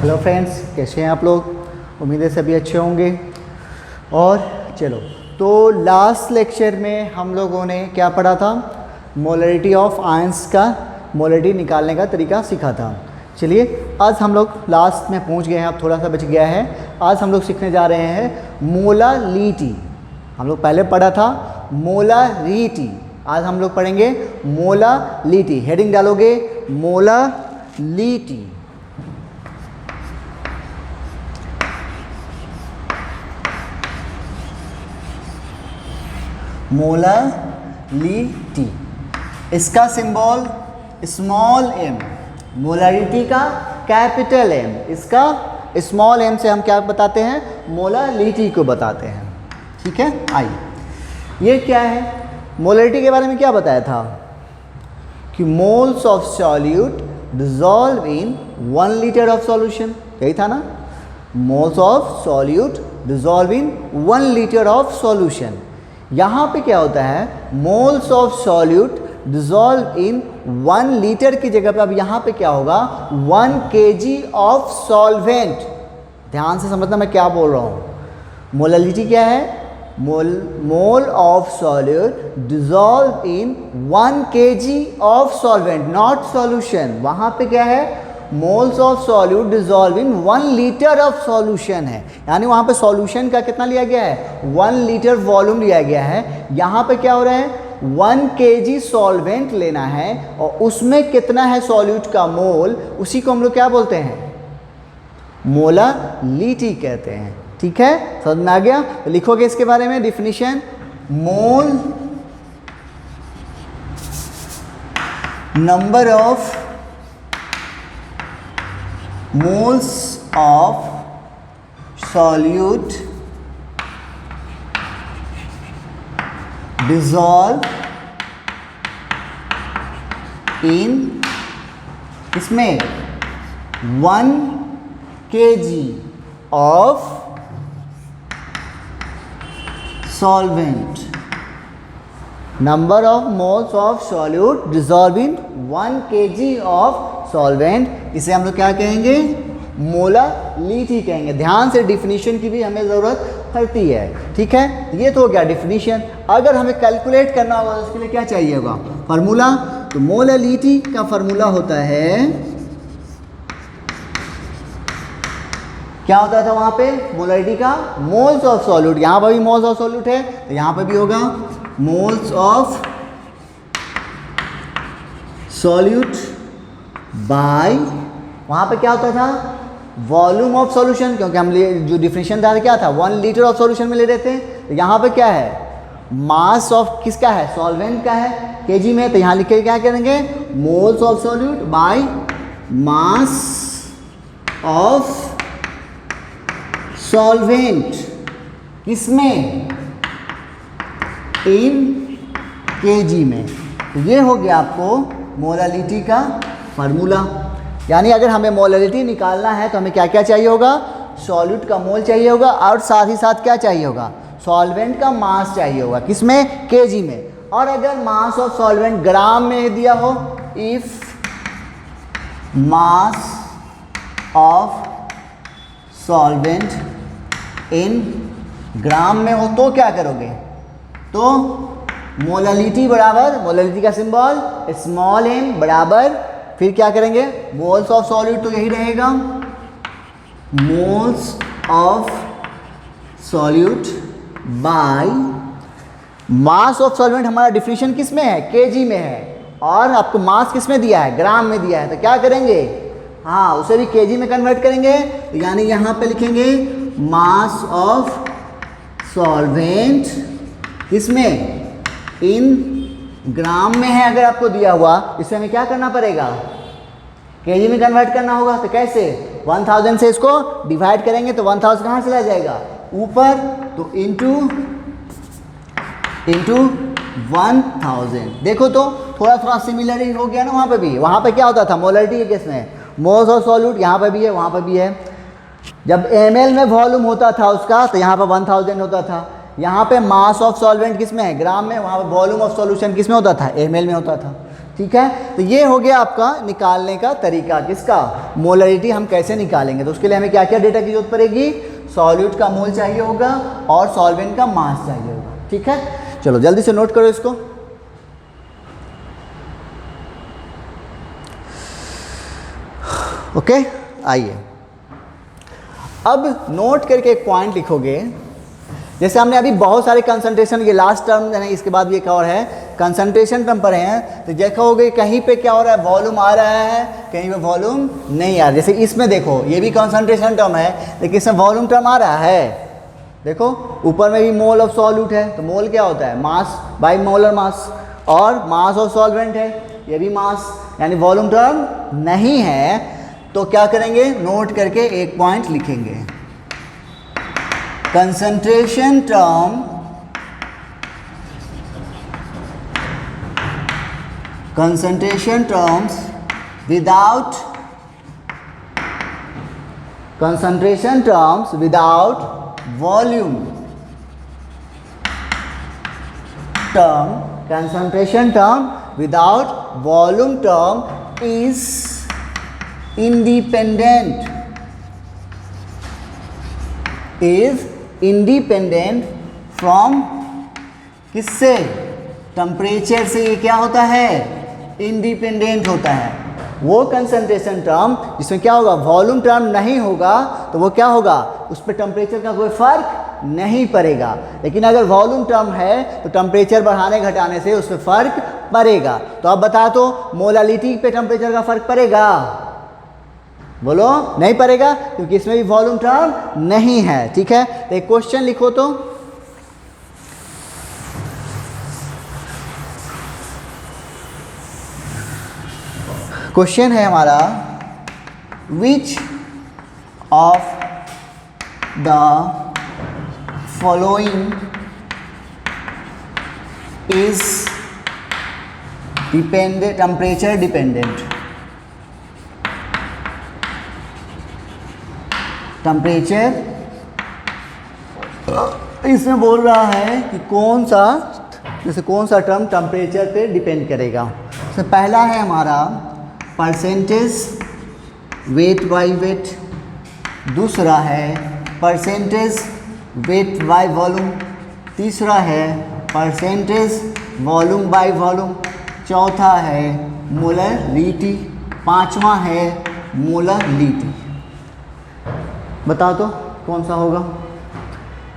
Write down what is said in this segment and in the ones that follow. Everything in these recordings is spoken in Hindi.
हेलो फ्रेंड्स, कैसे हैं आप लोग? उम्मीद है सभी अच्छे होंगे। और चलो, तो लास्ट लेक्चर में हम लोगों ने क्या पढ़ा था? मोलरिटी ऑफ आयंस का मोलरिटी निकालने का तरीका सीखा था। चलिए, आज हम लोग लास्ट में पहुंच गए हैं, अब थोड़ा सा बच गया है। आज हम लोग सीखने जा रहे हैं मोलालिटी। हम लोग पहले पढ़ा था मोलारिटी, आज हम लोग पढ़ेंगे मोलालिटी। हेडिंग डालोगे मोलालिटी। मोलालिटी, इसका सिंबल स्मॉल एम, मोलारिटी का कैपिटल एम, इसका स्मॉल एम से हम क्या बताते हैं? मोलालिटी को बताते हैं। ठीक है, आइए, ये क्या है? मोलारिटी के बारे में क्या बताया था कि moles of solute dissolve in 1 litre of solution, यही था ना? Moles of solute dissolve in 1 litre of solution. यहाँ पे क्या होता है? Moles of solute dissolve in 1 litre की जगह पे अब यहाँ पे क्या होगा? 1 kg ऑफ सॉल्वेंट। ध्यान से समझना मैं क्या बोल रहा हूँ। मोलालिटी क्या है? Mole of solute dissolve in 1 kg of solvent, not solution. वहाँ पे क्या है? Moles of solute dissolve in 1 litre of solution है, यानी वहाँ पे सॉल्यूशन का कितना लिया गया है? 1 लीटर वॉल्यूम लिया गया है। यहाँ पे क्या हो रहा है? 1 kg सॉल्वेंट लेना है और उसमें कितना है सॉल्यूट का मोल, उसी को हम लोग क्या बोलते हैं? मोलालिटी कहते हैं। ठीक है, समझ में आ गया? तो लिखोगे इसके बारे में definition, mole number of moles of solute dissolve in इसमें 1 kg of solvent, number of moles of solute dissolve in 1 kg of solvent, इसे हम लोग क्या कहेंगे? मोलालिटी कहेंगे। ध्यान से, डिफिनीशन की भी हमें ज़रूरत पड़ती है। ठीक है, ये तो हो गया डिफिनीशन। अगर हमें कैलकुलेट करना होगा तो उसके लिए क्या चाहिए होगा? फार्मूला। तो मोलालिटी का फार्मूला होता है, क्या होता था वहाँ पे? मोलालिटी का मोल्स ऑफ सॉल्यूट। यहाँ पर भी मोल्स ऑफ सॉल्यूट है तो यहाँ पर भी होगा मोल्स ऑफ सॉल्यूट बाय, वहाँ पे क्या होता था? वॉल्यूम ऑफ सॉल्यूशन, क्योंकि हम जो डिफिनेशन था क्या था? 1 लीटर ऑफ सॉल्यूशन में ले रहे थे। तो यहाँ पे क्या है? मास ऑफ किसका है? सॉल्वेंट का है, केजी में। तो यहाँ लिख के क्या करेंगे? Moles of solute by mass of solvent, किसमें? इन केजी में। तो ये हो गया आपको मोलालिटी का फार्मूला। यानी अगर हमें मोलालिटी निकालना है तो हमें क्या क्या चाहिए होगा? सॉल्यूट का मोल चाहिए होगा और साथ ही साथ क्या चाहिए होगा? सॉल्वेंट का मास चाहिए होगा, किसमें? केजी में। और अगर मास ऑफ सॉल्वेंट ग्राम में दिया हो, if mass of solvent in gram में हो तो क्या करोगे? तो मोलालिटी बराबर, मोलालिटी का सिंबल स्मॉल एम बराबर, फिर क्या करेंगे? मोल्स ऑफ सॉल्यूट तो यही रहेगा, moles of solute by mass of solvent. हमारा डिफिनीशन किस में है? केजी में है। और आपको मास किस में दिया है? ग्राम में दिया है। तो क्या करेंगे? हाँ, उसे भी केजी में कन्वर्ट करेंगे। तो यानी यहाँ पे लिखेंगे मास ऑफ सॉल्वेंट किसमें? इन ग्राम में है। अगर आपको दिया हुआ, इसमें हमें क्या करना पड़ेगा? केजी में कन्वर्ट करना होगा। तो कैसे? 1000 से इसको डिवाइड करेंगे तो 1000 कहाँ चला जाएगा? ऊपर। तो इंटू 1000। देखो तो थोड़ा थोड़ा सिमिलर ही हो गया ना। वहाँ पे भी, वहाँ पे क्या होता था? मोलालिटी के केस में मोल्स ऑफ सॉल्यूट, यहाँ पे भी है, वहाँ पे भी है। जब ml में वॉल्यूम होता था उसका तो यहाँ पर 1000 होता था। यहाँ पे मास ऑफ सॉल्वेंट किस में है? ग्राम में। वहाँ पे वॉल्यूम ऑफ सॉल्यूशन किस में होता था? ml में होता था। ठीक है, तो ये हो गया आपका निकालने का तरीका, किसका, मोलरिटी हम कैसे निकालेंगे। तो उसके लिए हमें क्या क्या डेटा की जरूरत पड़ेगी, सॉल्यूट का मोल चाहिए होगा और सॉल्वेंट का मास चाहिए होगा। ठीक है, चलो जल्दी से नोट करो इसको। ओके, आइए अब नोट करके एक पॉइंट लिखोगे। जैसे हमने अभी बहुत सारे कंसंट्रेशन, ये लास्ट टर्म है, इसके बाद भी एक और है, कंसंट्रेशन टर्म पर हैं, तो देखोगे कहीं पे क्या हो रहा है, वॉल्यूम आ रहा है, कहीं पे वॉल्यूम नहीं आ रहा। जैसे इसमें देखो, ये भी कंसंट्रेशन टर्म है लेकिन इसमें वॉल्यूम टर्म आ रहा है। देखो ऊपर में भी मोल ऑफ सॉल्यूट है, तो मोल क्या होता है, मास बाई मोलर मास, और मास ऑफ सॉल्वेंट है, ये भी मास, यानी वॉल्यूम टर्म नहीं है। तो क्या करेंगे, नोट करके एक पॉइंट लिखेंगे, concentration term, concentration terms without volume term, concentration term without volume term is independent from किससे, टेम्परेचर से। ये क्या होता है, इंडिपेंडेंट होता है। वो कंसंट्रेशन टर्म जिसमें क्या होगा, वॉल्यूम टर्म नहीं होगा, तो वो क्या होगा, उस पर टेम्परेचर का कोई फर्क नहीं पड़ेगा। लेकिन अगर वॉल्यूम टर्म है तो टेम्परेचर बढ़ाने घटाने से उस पर फर्क पड़ेगा। तो अब बता दो, मोलालिटी पे टेम्परेचर का फर्क पड़ेगा, बोलो नहीं पड़ेगा, क्योंकि इसमें भी वॉल्यूम टर्म नहीं है। ठीक है, तो एक क्वेश्चन लिखो। तो क्वेश्चन है हमारा, which of the following is dependent, temperature dependent, temperature, इसमें बोल रहा है कि कौन सा, जैसे कौन सा टर्म टेम्परेचर पे डिपेंड करेगा। तो पहला है हमारा परसेंटेज वेट बाई वेट, दूसरा है परसेंटेज वेट बाई वॉल्यूम, तीसरा है परसेंटेज वॉल्यूम बाई वॉल्यूम, चौथा है मोलरिटी, पांचवा है मोलरिटी। बताओ तो कौन सा होगा,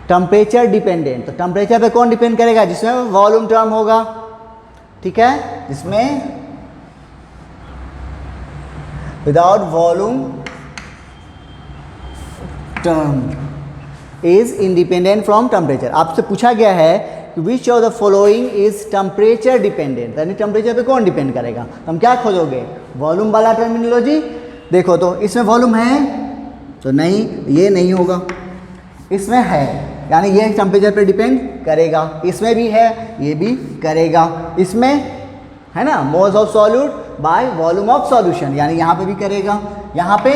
टेम्परेचर डिपेंडेंट। तो टेम्परेचर पे कौन डिपेंड करेगा, जिसमें वॉल्यूम टर्म होगा। ठीक है, जिसमें without volume term is independent from temperature. आपसे पूछा गया है कि which of the following is temperature dependent, यानी टेम्परेचर पे कौन डिपेंड करेगा। तो हम क्या खोजोगे, वॉल्यूम वाला टर्मिनोलॉजी। देखो तो इसमें वॉल्यूम है तो नहीं, ये नहीं होगा, इसमें है यानी ये टेम्परेचर पे डिपेंड करेगा, इसमें भी है ये भी करेगा, इसमें है ना moles of solute by volume of solution, यानी यहाँ पे भी करेगा, यहाँ पे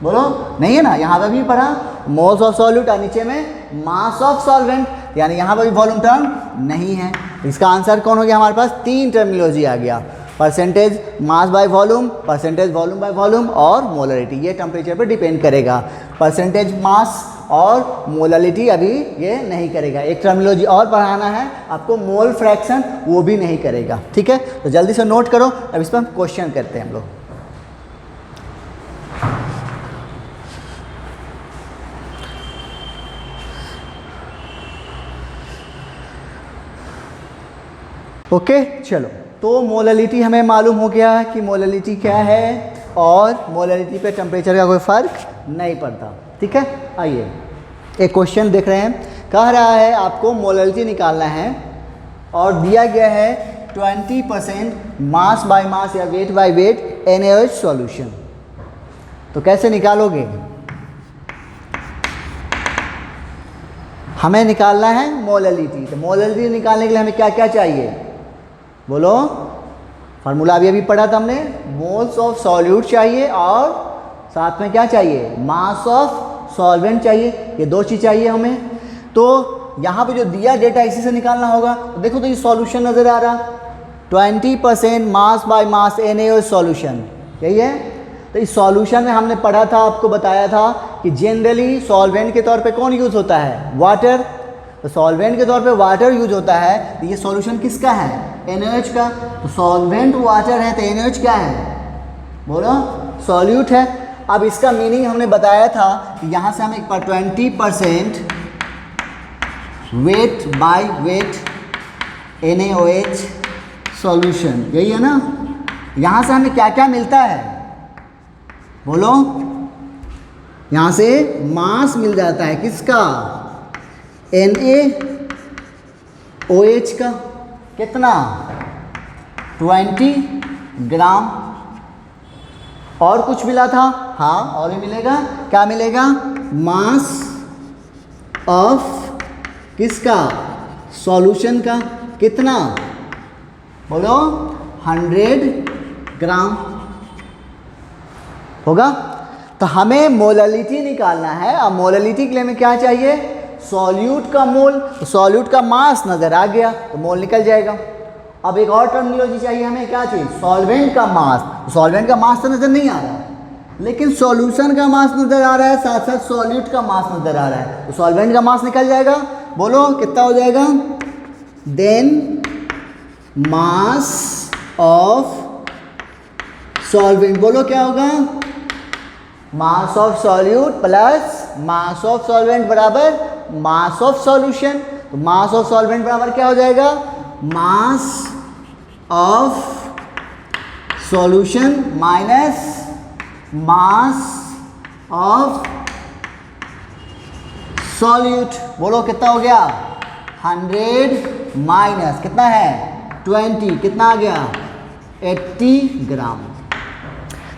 बोलो नहीं है ना, यहाँ पे भी पढ़ा मोल्स ऑफ सॉल्यूट और नीचे में मास ऑफ सॉल्वेंट, यानी यहाँ पे भी वॉल्यूम टर्म नहीं है। इसका आंसर कौन हो गया, हमारे पास तीन टर्मिनोलॉजी आ गया, percentage mass by volume, percentage volume by volume और मोलरिटी। ये टेम्परेचर पर डिपेंड करेगा, परसेंटेज मास और मोलरिटी अभी ये नहीं करेगा। एक टर्मिनोलॉजी और पढ़ाना है आपको, मोल फ्रैक्शन, वो भी नहीं करेगा। ठीक है, तो जल्दी से नोट करो, अब इस पर हम क्वेश्चन करते हैं हम लोग। ओके चलो, तो मोलरिटी हमें मालूम हो गया कि मोलरिटी क्या है और मोलरिटी पे टेम्परेचर का कोई फ़र्क नहीं पड़ता। ठीक है, आइए एक क्वेश्चन देख रहे हैं, कह रहा है आपको मोलरिटी निकालना है और दिया गया है 20% मास बाय मास या weight by weight NaOH solution. तो कैसे निकालोगे, हमें निकालना है मोलरिटी। तो मोलरिटी निकालने के लिए हमें क्या क्या चाहिए, बोलो, फार्मूला अभी पढ़ा था हमने, मोल्स ऑफ सॉल्यूट चाहिए और साथ में क्या चाहिए, मास ऑफ सॉल्वेंट चाहिए, ये दो चीज़ चाहिए हमें। तो यहाँ पे जो दिया डेटा इसी से निकालना होगा। तो देखो तो ये सॉल्यूशन नज़र आ रहा, 20% mass by mass NaOH solution, यही है। तो इस सॉल्यूशन में हमने पढ़ा था, आपको बताया था कि जनरली सॉल्वेंट के तौर पे कौन यूज़ होता है, वाटर। तो सॉल्वेंट के तौर पे वाटर यूज होता है, तो ये सॉल्यूशन किसका है, NaOH का। तो सॉल्वेंट वाटर है तो NaOH क्या है, बोलो, सॉल्यूट है। अब इसका मीनिंग हमने बताया था कि यहाँ से हम एक 20% weight by weight NaOH solution, यही है ना। यहाँ से हमें क्या क्या मिलता है, बोलो, यहाँ से मास मिल जाता है किसका, NaOH का, कितना, 20 ग्राम। और कुछ मिला था, हाँ और भी मिलेगा, क्या मिलेगा, मास ऑफ किसका, सॉल्यूशन का, कितना, बोलो, 100 ग्राम होगा। तो हमें मोललिटी निकालना है। अब मोललिटी के लिए हमें क्या चाहिए, सॉल्यूट का मोल। तो सॉल्यूट का मास नज़र आ गया तो मोल निकल जाएगा। अब एक और टर्मिनोलॉजी चाहिए हमें, क्या चाहिए, सॉल्वेंट का मास। सॉल्वेंट का मास तो नज़र नहीं आ रहा है, लेकिन सॉल्यूशन का मास नज़र आ रहा है, साथ साथ सॉल्यूट का मास नज़र आ रहा है। तो सॉल्वेंट का मास निकल जाएगा, बोलो कितना हो जाएगा, देन मास ऑफ सॉल्वेंट, बोलो क्या होगा, mass of solute plus mass of solvent बराबर मास ऑफ सॉल्यूशन। तो मास ऑफ सॉल्वेंट बराबर क्या हो जाएगा, mass of solution minus mass of solute. बोलो कितना हो गया, 100 माइनस कितना है, 20, कितना आ गया, 80 ग्राम।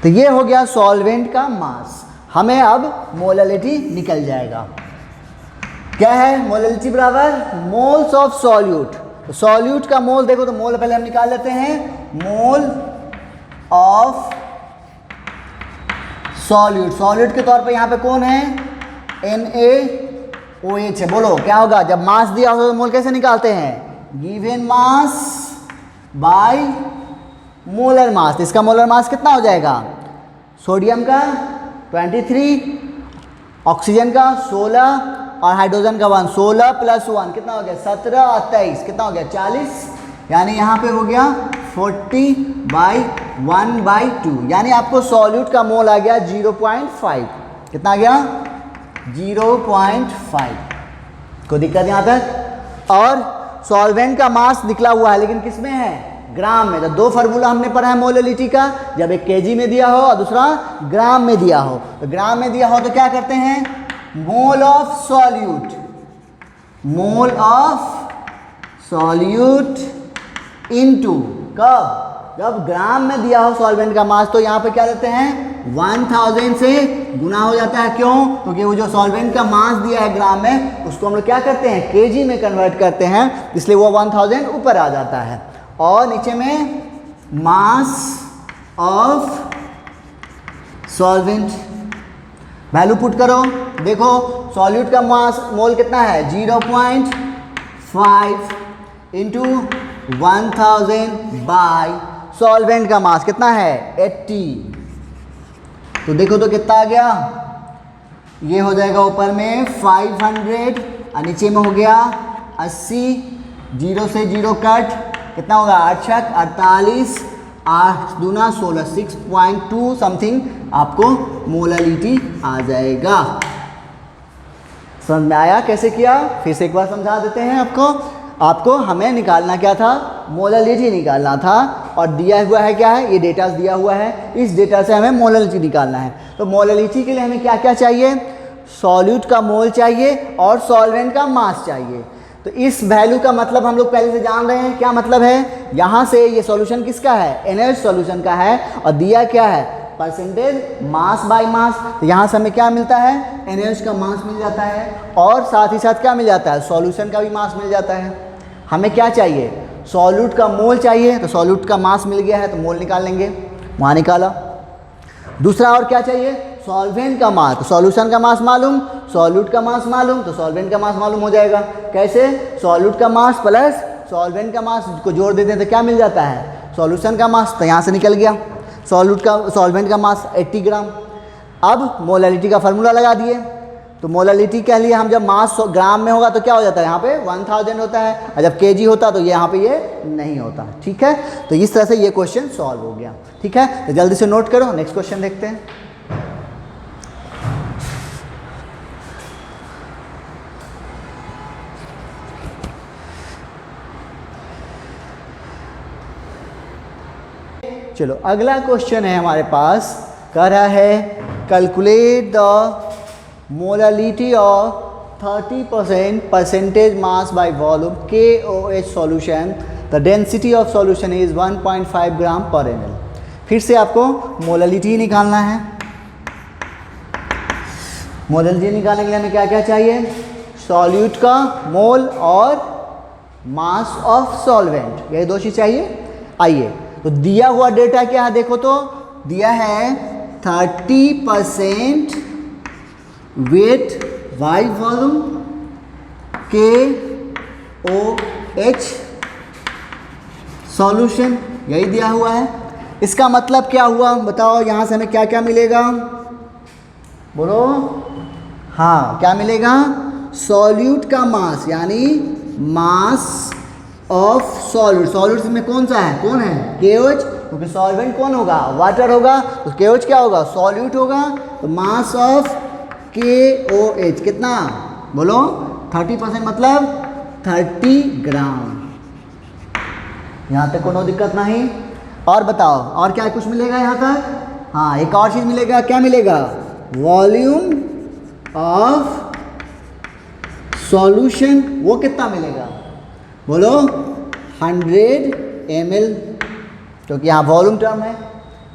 तो ये हो गया सॉल्वेंट का मास। हमें अब मोललिटी निकल जाएगा, क्या है, मोललिटी बराबर मोल्स ऑफ सॉल्यूट। तो सॉल्यूट का मोल देखो, तो मोल पहले हम निकाल लेते हैं, मोल ऑफ सॉल्यूट। सॉल्यूट के तौर पे यहाँ पे कौन है, NaOH है। बोलो क्या होगा, जब मास दिया हो तो मोल कैसे निकालते हैं, given mass by molar mass. इसका मोलर मास कितना हो जाएगा, सोडियम का 23, ऑक्सीजन का 16 और हाइड्रोजन का 1, 16 + 1 कितना हो गया, 17 और 23 कितना हो गया, 40। यानी यहाँ पे हो गया 40/1/2। यानी आपको सॉल्यूट का मोल आ गया 0.5। कितना आ गया, 0.5। कोई दिक्कत यहाँ तक। और सॉल्वेंट का मास निकला हुआ है, लेकिन किस में है, ग्राम में। तो दो फार्मूला हमने पढ़ा है मोललिटी का, जब एक केजी में दिया हो और दूसरा ग्राम में दिया हो। तो ग्राम में दिया हो तो क्या करते हैं, mole of solute, mole of solute into, कब, जब ग्राम में दिया हो सॉल्वेंट का मास, तो यहाँ पे क्या लेते हैं, 1000 से गुना हो जाता है। क्यों, क्योंकि वो जो सॉल्वेंट का मास दिया है ग्राम में, उसको हम लोग क्या करते हैं, केजी में कन्वर्ट करते हैं, इसलिए वो 1000 ऊपर आ जाता है। और नीचे में मास ऑफ सॉल्वेंट, वैल्यू पुट करो, देखो सॉल्यूट का मास मोल कितना है, 0.5 इंटू 1000 बाय सॉल्वेंट का मास कितना है, 80। तो देखो तो कितना आ गया, ये हो जाएगा ऊपर में 500 और नीचे में हो गया 80, 0 से 0 कट, कितना होगा, 8 × 48, 8 दूना 16, 6.2 समथिंग आपको मोललिटी आ जाएगा। समझ में आया कैसे किया, फिर से एक बार समझा देते हैं आपको हमें निकालना क्या था, मोललिटी निकालना था। और दिया हुआ है क्या है, ये डेटा दिया हुआ है, इस डेटा से हमें मोललिटी निकालना है। तो मोललिटी के लिए हमें क्या क्या चाहिए, सॉल्यूट का मोल चाहिए और सॉल्वेंट का मास चाहिए। तो इस वैल्यू का मतलब हम लोग पहले से जान रहे हैं, क्या मतलब है, यहाँ से ये सॉल्यूशन किसका है, NaOH सॉल्यूशन का है, और दिया क्या है, परसेंटेज मास बाय मास। तो यहाँ से हमें क्या मिलता है, NaOH का मास मिल जाता है, और साथ ही साथ क्या मिल जाता है, सॉल्यूशन का भी मास मिल जाता है। हमें क्या चाहिए, सॉल्यूट का मोल चाहिए, तो सॉल्यूट का मास मिल गया है तो मोल निकाल लेंगे, वहाँ निकाला। दूसरा और क्या चाहिए, सॉल्वेंट का मास। तो सॉल्यूशन का मास मालूम, सॉल्यूट का मास मालूम, तो सॉल्वेंट का मास मालूम हो जाएगा। कैसे, सॉल्यूट का मास प्लस सॉल्वेंट का मास को जोड़ देते हैं तो क्या मिल जाता है, सॉल्यूशन का मास। तो यहाँ से निकल गया सॉल्वेंट का मास 80 ग्राम। अब मोलालिटी का फार्मूला लगा दिए, तो मोलालिटी कह लिए हम, जब मास ग्राम में होगा तो क्या हो जाता है, यहाँ पे 1000 होता है, और जब केजी होता तो ये यहाँ पे ये नहीं होता। ठीक है, तो इस तरह से ये क्वेश्चन सॉल्व हो गया। ठीक है, तो जल्दी से नोट करो, नेक्स्ट क्वेश्चन देखते हैं। चलो अगला क्वेश्चन है हमारे पास, कह रहा है calculate the molality of 30% percentage mass by volume KOH solution, the density of solution is 1.5 gram per ml। फिर से आपको मोलालिटी निकालना है। मोलालिटी निकालने के लिए हमें क्या क्या चाहिए, सॉल्यूट का मोल और मास ऑफ सॉल्वेंट, यही दो चीज़ चाहिए। आइए, तो दिया हुआ डेटा क्या है, देखो तो दिया है 30% weight by volume KOH solution, यही दिया हुआ है। इसका मतलब क्या हुआ बताओ, यहाँ से हमें क्या क्या मिलेगा, बोलो। हाँ, क्या मिलेगा, सॉल्यूट का मास यानी मास ऑफ सॉल्यूट। सॉल्यूट में कौन सा है, कौन है, KOH, क्योंकि सॉल्वेंट कौन होगा, वाटर होगा, तो KOH क्या होगा, सॉल्यूट होगा। तो मास ऑफ KOH कितना, बोलो 30% मतलब 30 ग्राम। यहाँ तक कोनो दिक्कत नहीं। और बताओ और क्या कुछ मिलेगा यहाँ तक, हाँ एक और चीज़ मिलेगा, क्या मिलेगा, वॉल्यूम ऑफ सॉल्यूशन, वो कितना मिलेगा, बोलो 100 ml, क्योंकि यहाँ वॉल्यूम टर्म है,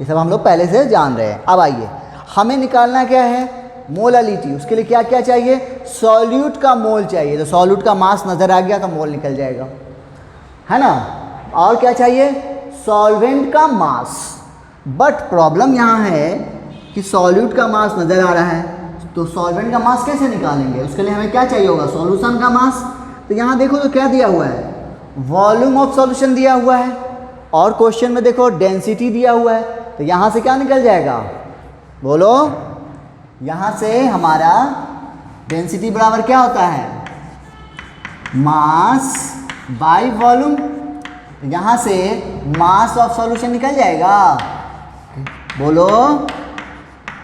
ये सब हम लोग पहले से जान रहे हैं। अब आइए, हमें निकालना क्या है, मोलालिटी। उसके लिए क्या क्या चाहिए, सॉल्यूट का मोल चाहिए। तो सॉल्यूट का मास नज़र आ गया तो मोल निकल जाएगा, है ना। और क्या चाहिए, सॉल्वेंट का मास। बट प्रॉब्लम यहाँ है कि सॉल्यूट का मास नज़र आ रहा है, तो सॉल्वेंट का मास कैसे निकालेंगे, उसके लिए हमें क्या चाहिए होगा, सॉल्यूशन का मास। तो यहाँ देखो तो क्या दिया हुआ है, वॉल्यूम ऑफ सॉल्यूशन दिया हुआ है, और क्वेश्चन में देखो डेंसिटी दिया हुआ है। तो यहाँ से क्या निकल जाएगा, बोलो, यहाँ से हमारा डेंसिटी बराबर क्या होता है, मास बाय वॉल्यूम। यहाँ से मास ऑफ सॉल्यूशन निकल जाएगा, बोलो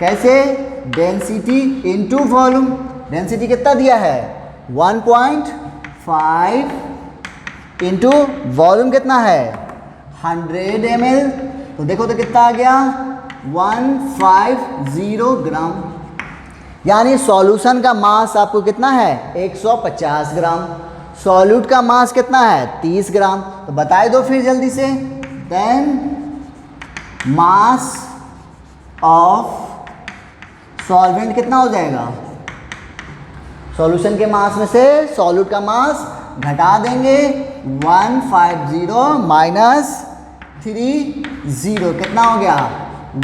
कैसे, डेंसिटी इनटू वॉल्यूम। डेंसिटी कितना दिया है, 1.5 इंटू वॉल्यूम कितना है, 100 ml। तो देखो तो कितना आ गया, 150 ग्राम। यानी सॉल्यूशन का मास आपको कितना है, 150 ग्राम। सॉल्यूट का मास कितना है, 30 ग्राम। तो बताए दो फिर जल्दी से, देन मास ऑफ सॉल्वेंट कितना हो जाएगा, सॉल्यूशन के मास में से सॉल्यूट का मास घटा देंगे, 150 माइनस 30 कितना हो गया,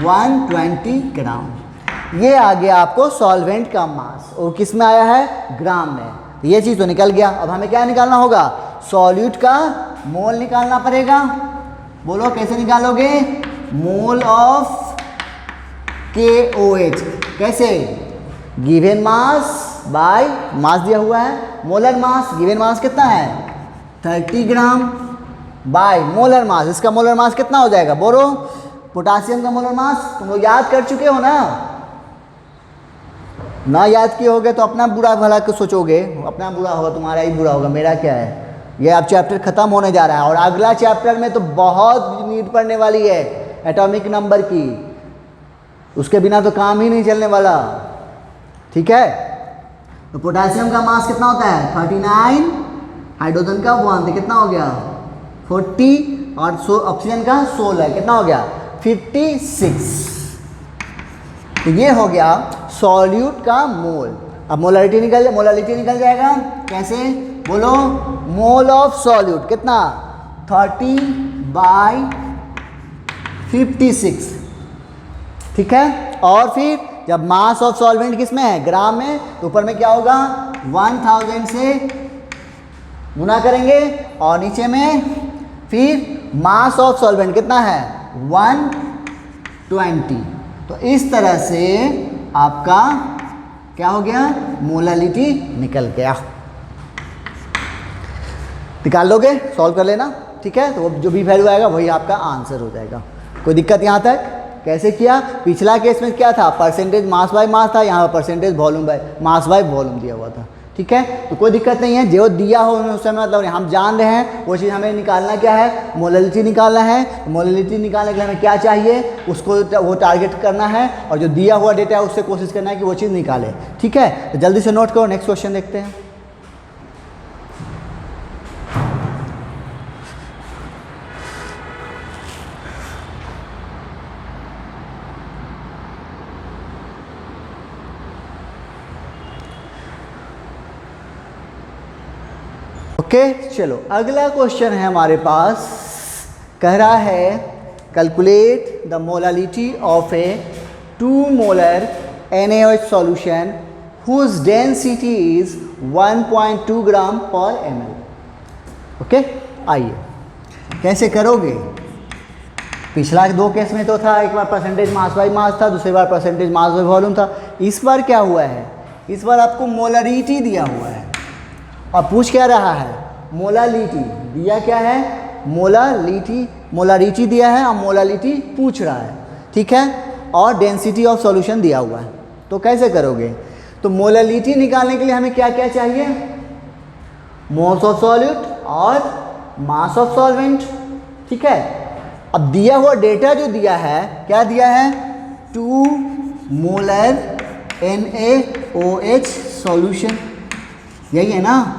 120 ग्राम। ये आ गया आपको सॉल्वेंट का मास, और किस में आया है, ग्राम में। ये चीज़ तो निकल गया। अब हमें क्या निकालना होगा, सॉल्यूट का मोल निकालना पड़ेगा। बोलो कैसे निकालोगे, मोल ऑफ KOH, कैसे, गिवन मास बाय मास दिया हुआ है, मोलर मास, गिवन मास कितना है 30 ग्राम, बाय मोलर मास। इसका मोलर मास कितना हो जाएगा, बोलो। पोटासियम का मोलर मास तुम लोग याद कर चुके हो ना याद किए होगे तो अपना बुरा भला को सोचोगे, अपना बुरा होगा, तुम्हारा ही बुरा होगा, मेरा क्या है। ये अब चैप्टर ख़त्म होने जा रहा है, और अगला चैप्टर में तो बहुत नीड पड़ने वाली है एटॉमिक नंबर की, उसके बिना तो काम ही नहीं चलने वाला। ठीक है, तो पोटासियम का मास कितना होता है 39, हाइड्रोजन का 1, तो कितना हो गया 40, और ऑक्सीजन का 16, कितना हो गया 56। तो ये हो गया सॉल्यूट का मोल। अब मोलालिटी निकल जाएगा कैसे, बोलो, मोल ऑफ सॉल्यूट कितना 30/56। ठीक है, और फिर जब मास ऑफ सॉल्वेंट किस में है, ग्राम में, तो ऊपर में क्या होगा 1000 से गुना करेंगे और नीचे में फिर मास ऑफ सॉल्वेंट कितना है 120। तो इस तरह से आपका क्या हो गया, मोलालिटी निकल गया। निकाल लोगे, सॉल्व कर लेना, ठीक है। तो जो भी वैल्यू आएगा वही आपका आंसर हो जाएगा। कोई दिक्कत यहाँ तक? कैसे किया? पिछला केस में क्या था, परसेंटेज मास बाय मास था, यहाँ पर percentage volume by mass by volume दिया हुआ था, ठीक है। तो कोई दिक्कत नहीं है, जो दिया हो उस समय मतलब हम जान रहे हैं वो चीज़ हमें निकालना क्या है, मोलालिटी निकालना है। मोलालिटी निकालने के लिए हमें क्या चाहिए, उसको वो टारगेट करना है और जो दिया हुआ डेटा है उससे कोशिश करना है कि वो चीज़ निकाले, ठीक है। तो जल्दी से नोट करो, नेक्स्ट क्वेश्चन देखते हैं। ओके चलो अगला क्वेश्चन है हमारे पास, कह रहा है calculate the molality of a 2 molar NaOH solution whose density is 1.2 gram per ml। Okay आइए कैसे करोगे। पिछला 2 केस में तो था, एक बार परसेंटेज मास बाय मास था, दूसरी बार परसेंटेज मास बाय वॉल्यूम था। इस बार क्या हुआ है, इस बार आपको मोलारिटी दिया हुआ है और पूछ क्या रहा है, मोलालिटी दिया क्या है, मोलारिटी दिया है और मोलालिटी पूछ रहा है, ठीक है। और डेंसिटी ऑफ सॉल्यूशन दिया हुआ है। तो कैसे करोगे, तो मोलालिटी निकालने के लिए हमें क्या क्या चाहिए, मोल्स ऑफ सॉल्यूट और मास ऑफ सॉल्वेंट, ठीक है। अब दिया हुआ डेटा जो दिया है, क्या दिया है, 2 मोलर NaOH सॉल्यूशन, यही है ना।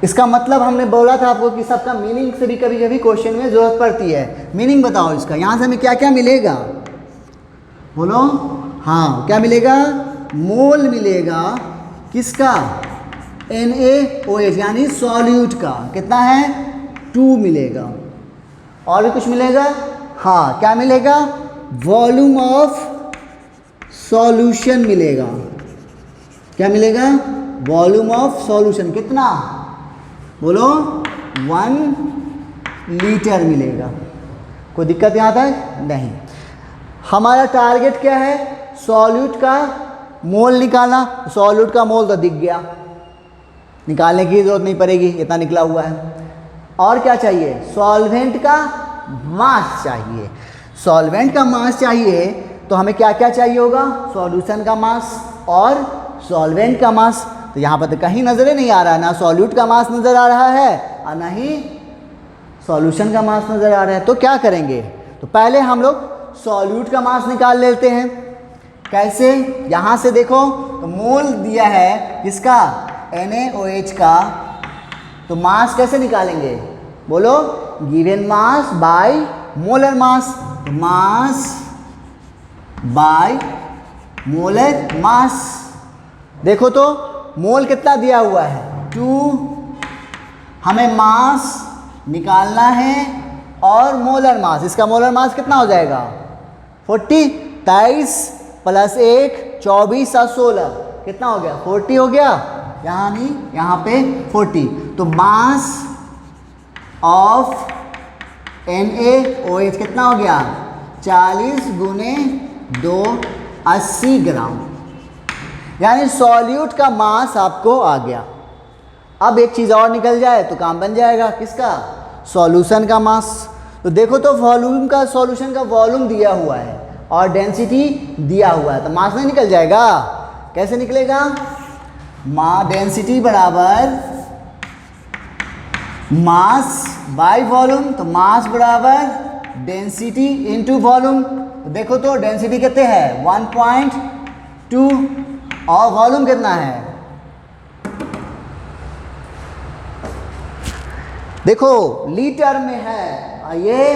इसका मतलब हमने बोला था आपको कि सबका मीनिंग से भी कभी कभी क्वेश्चन में जरूरत पड़ती है। मीनिंग बताओ इसका, यहाँ से हमें क्या क्या मिलेगा, बोलो। हाँ क्या मिलेगा, मोल मिलेगा किसका, NaOH यानी सॉल्यूट का, कितना है 2 मिलेगा। और भी कुछ मिलेगा, हाँ क्या मिलेगा, वॉल्यूम ऑफ सॉल्यूशन मिलेगा। क्या मिलेगा, वॉल्यूम ऑफ सॉल्यूशन कितना, बोलो 1 लीटर मिलेगा। कोई दिक्कत यहाँ तक नहीं। हमारा टारगेट क्या है, सॉल्यूट का मोल निकालना। सॉल्यूट का मोल तो दिख गया, निकालने की जरूरत नहीं पड़ेगी, इतना निकला हुआ है। और क्या चाहिए, सॉल्वेंट का मास चाहिए। सॉल्वेंट का मास चाहिए तो हमें क्या क्या चाहिए होगा, सॉल्यूशन का मास और सॉल्वेंट का मास। तो यहाँ पर तो कहीं नजर नहीं आ रहा है, ना सॉल्यूट का मास नज़र आ रहा है और ना ही सॉल्यूशन का मास नज़र आ रहा है। तो क्या करेंगे, तो पहले हम लोग सॉल्यूट का मास निकाल लेते हैं। कैसे, यहाँ से देखो तो मोल दिया है किसका, NaOH का, तो मास कैसे निकालेंगे, बोलो given mass by molar mass. तो मास बाय मोलर मास, देखो तो मोल कितना दिया हुआ है 2, हमें मास निकालना है और मोलर मास, इसका मोलर मास कितना हो जाएगा 40, 23 + 1 24 और 16 कितना हो गया 40 हो गया, यानी यहाँ पे 40। तो मास ऑफ NaOH कितना हो गया 40 × 2 80 ग्राम, यानी सॉल्यूट का मास आपको आ गया। अब एक चीज़ और निकल जाए तो काम बन जाएगा, किसका, सॉल्यूशन का मास। तो देखो तो वॉल्यूम का, सॉल्यूशन का वॉल्यूम दिया हुआ है और डेंसिटी दिया हुआ है, तो मास नहीं निकल जाएगा। कैसे निकलेगा, डेंसिटी बराबर मास बाय वॉल्यूम, तो मास बराबर डेंसिटी इनटू वॉल्यूम। देखो तो डेंसिटी कितने है 1.2 और वॉल्यूम कितना है, देखो लीटर में है और ये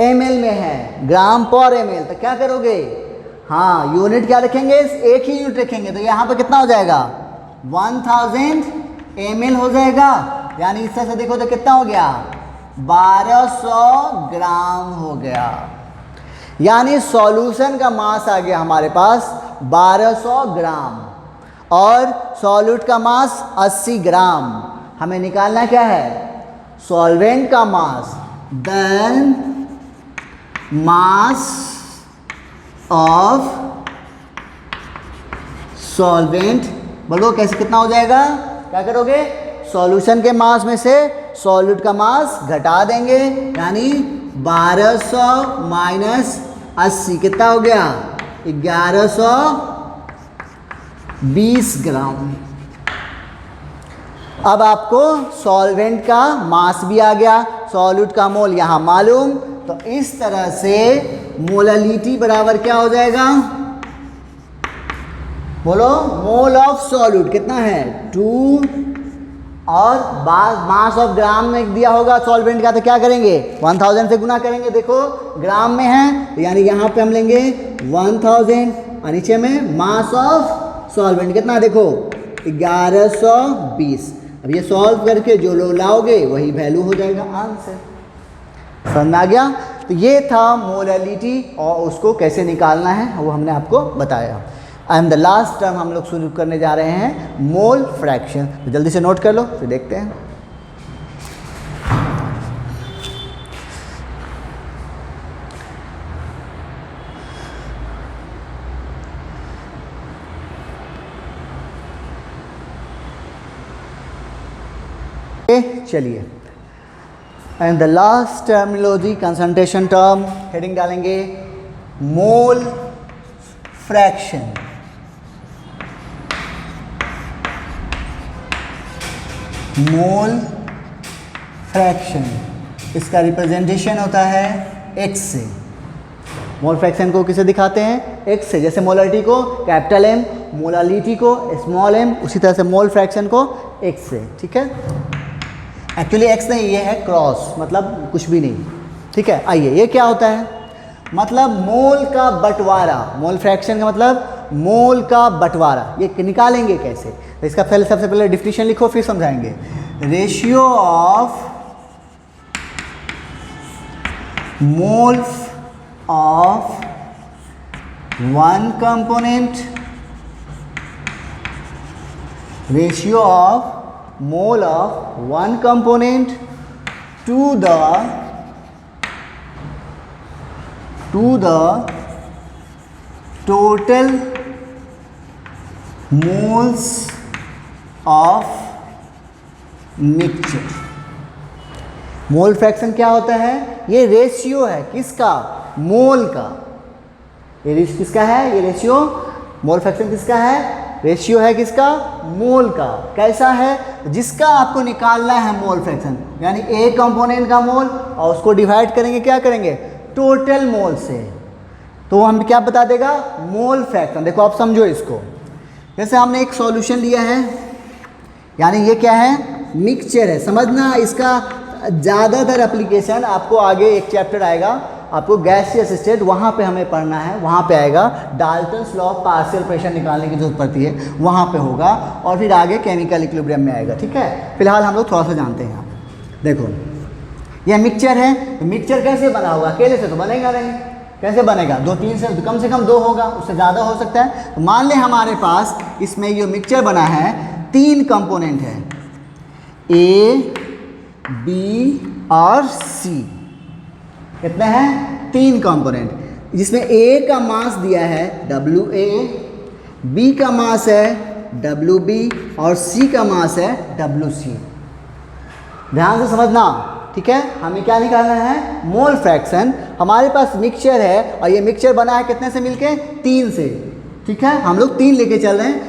ml में है, ग्राम पर ml। तो क्या करोगे, हाँ यूनिट क्या रखेंगे, एक ही यूनिट रखेंगे। तो यहाँ पे कितना हो जाएगा 1000 ml हो जाएगा, यानी इस तरह से देखो तो कितना हो गया 1200 ग्राम हो गया। यानी सॉल्यूशन का मास आ गया हमारे पास 1200 ग्राम और सॉल्यूट का मास 80 ग्राम। हमें निकालना क्या है, सॉल्वेंट का मास, देन मास ऑफ सॉल्वेंट। बोलो कैसे, कितना हो जाएगा, क्या करोगे, सॉल्यूशन के मास में से सॉल्यूट का मास घटा देंगे, यानी 1200 माइनस 80 कितना हो गया, 1120 ग्राम। अब आपको सॉल्वेंट का मास भी आ गया, सॉल्यूट का मोल यहाँ मालूम, तो इस तरह से मोलालिटी बराबर क्या हो जाएगा, बोलो मोल ऑफ सॉल्यूट कितना है 2, और मास ऑफ ग्राम में दिया होगा सॉल्वेंट का, तो क्या करेंगे 1000 से गुना करेंगे, देखो ग्राम में है यानी यहाँ पे हम लेंगे 1000 और नीचे में मास ऑफ सॉल्वेंट कितना, देखो 1120। अब ये सॉल्व करके जो लोग लाओगे वही वैल्यू हो जाएगा आंसर। समझ में आ गया। तो ये था मोलालिटी और उसको कैसे निकालना है वो हमने आपको बताया। एंड द लास्ट टर्म हम लोग शुरू करने जा रहे हैं मोल फ्रैक्शन। तो जल्दी से नोट कर लो फिर देखते हैं। चलिए, and the last terminology concentration term, heading डालेंगे मोल फ्रैक्शन। मोल फ्रैक्शन इसका रिप्रेजेंटेशन होता है x से। मोल फ्रैक्शन को किसे दिखाते हैं, x से। जैसे मोलारिटी को कैपिटल M, मोलालिटी को स्मॉल m, उसी तरह से मोल फ्रैक्शन को x से। ठीक है, एक्चुअली x नहीं, ये है क्रॉस, मतलब कुछ भी नहीं। ठीक है, आइए ये क्या होता है, मतलब मोल का बंटवारा। मोल फ्रैक्शन का मतलब मोल का बंटवारा। ये निकालेंगे कैसे, तो इसका पहले सबसे पहले डिफिनीशन लिखो फिर समझाएंगे। Ratio of moles of one component, ratio of mole of one component to the total moles of mixture। Mole fraction क्या होता है, ये रेशियो है किसका, मोल का। ये किसका है, ये रेशियो, मोल फ्रैक्शन किसका है, रेशियो है किसका, मोल का। कैसा है, जिसका आपको निकालना है मोल फ्रैक्शन, यानी ए कंपोनेंट का मोल और उसको डिवाइड करेंगे, क्या करेंगे, टोटल मोल से, तो हम क्या बता देगा, मोल फ्रैक्शन। देखो आप समझो इसको, जैसे हमने एक सॉल्यूशन लिया है, यानी ये क्या है, मिक्सचर है। समझना, इसका ज़्यादातर एप्लीकेशन आपको आगे एक चैप्टर आएगा, आपको गैसियस स्टेट, वहाँ पे हमें पढ़ना है, वहाँ पे आएगा। Dalton's law of partial pressure निकालने की जरूरत पड़ती है, वहाँ पे होगा, और फिर आगे केमिकल इक्विलिब्रियम में आएगा। ठीक है, फिलहाल हम लोग थोड़ा सा जानते हैं यहाँ पे। देखो यह मिक्सचर है, तो मिक्सचर कैसे बना होगा, अकेले से तो बनेगा नहीं, कैसे बनेगा, 2-3 से कम 2 होगा, उससे ज़्यादा हो सकता है। तो मान लें हमारे पास इसमें ये मिक्सचर बना है, 3 कंपोनेंट है, ए, बी और सी। कितने हैं, 3 कंपोनेंट, जिसमें ए का मास दिया है WA, बी का मास है WB और सी का मास है WC। ध्यान से समझना, ठीक है। हमें क्या निकालना है, मोल फ्रैक्शन। हमारे पास मिक्सचर है और ये मिक्सचर बना है कितने से मिलके, 3 से। ठीक है, हम लोग 3 लेके चल रहे हैं,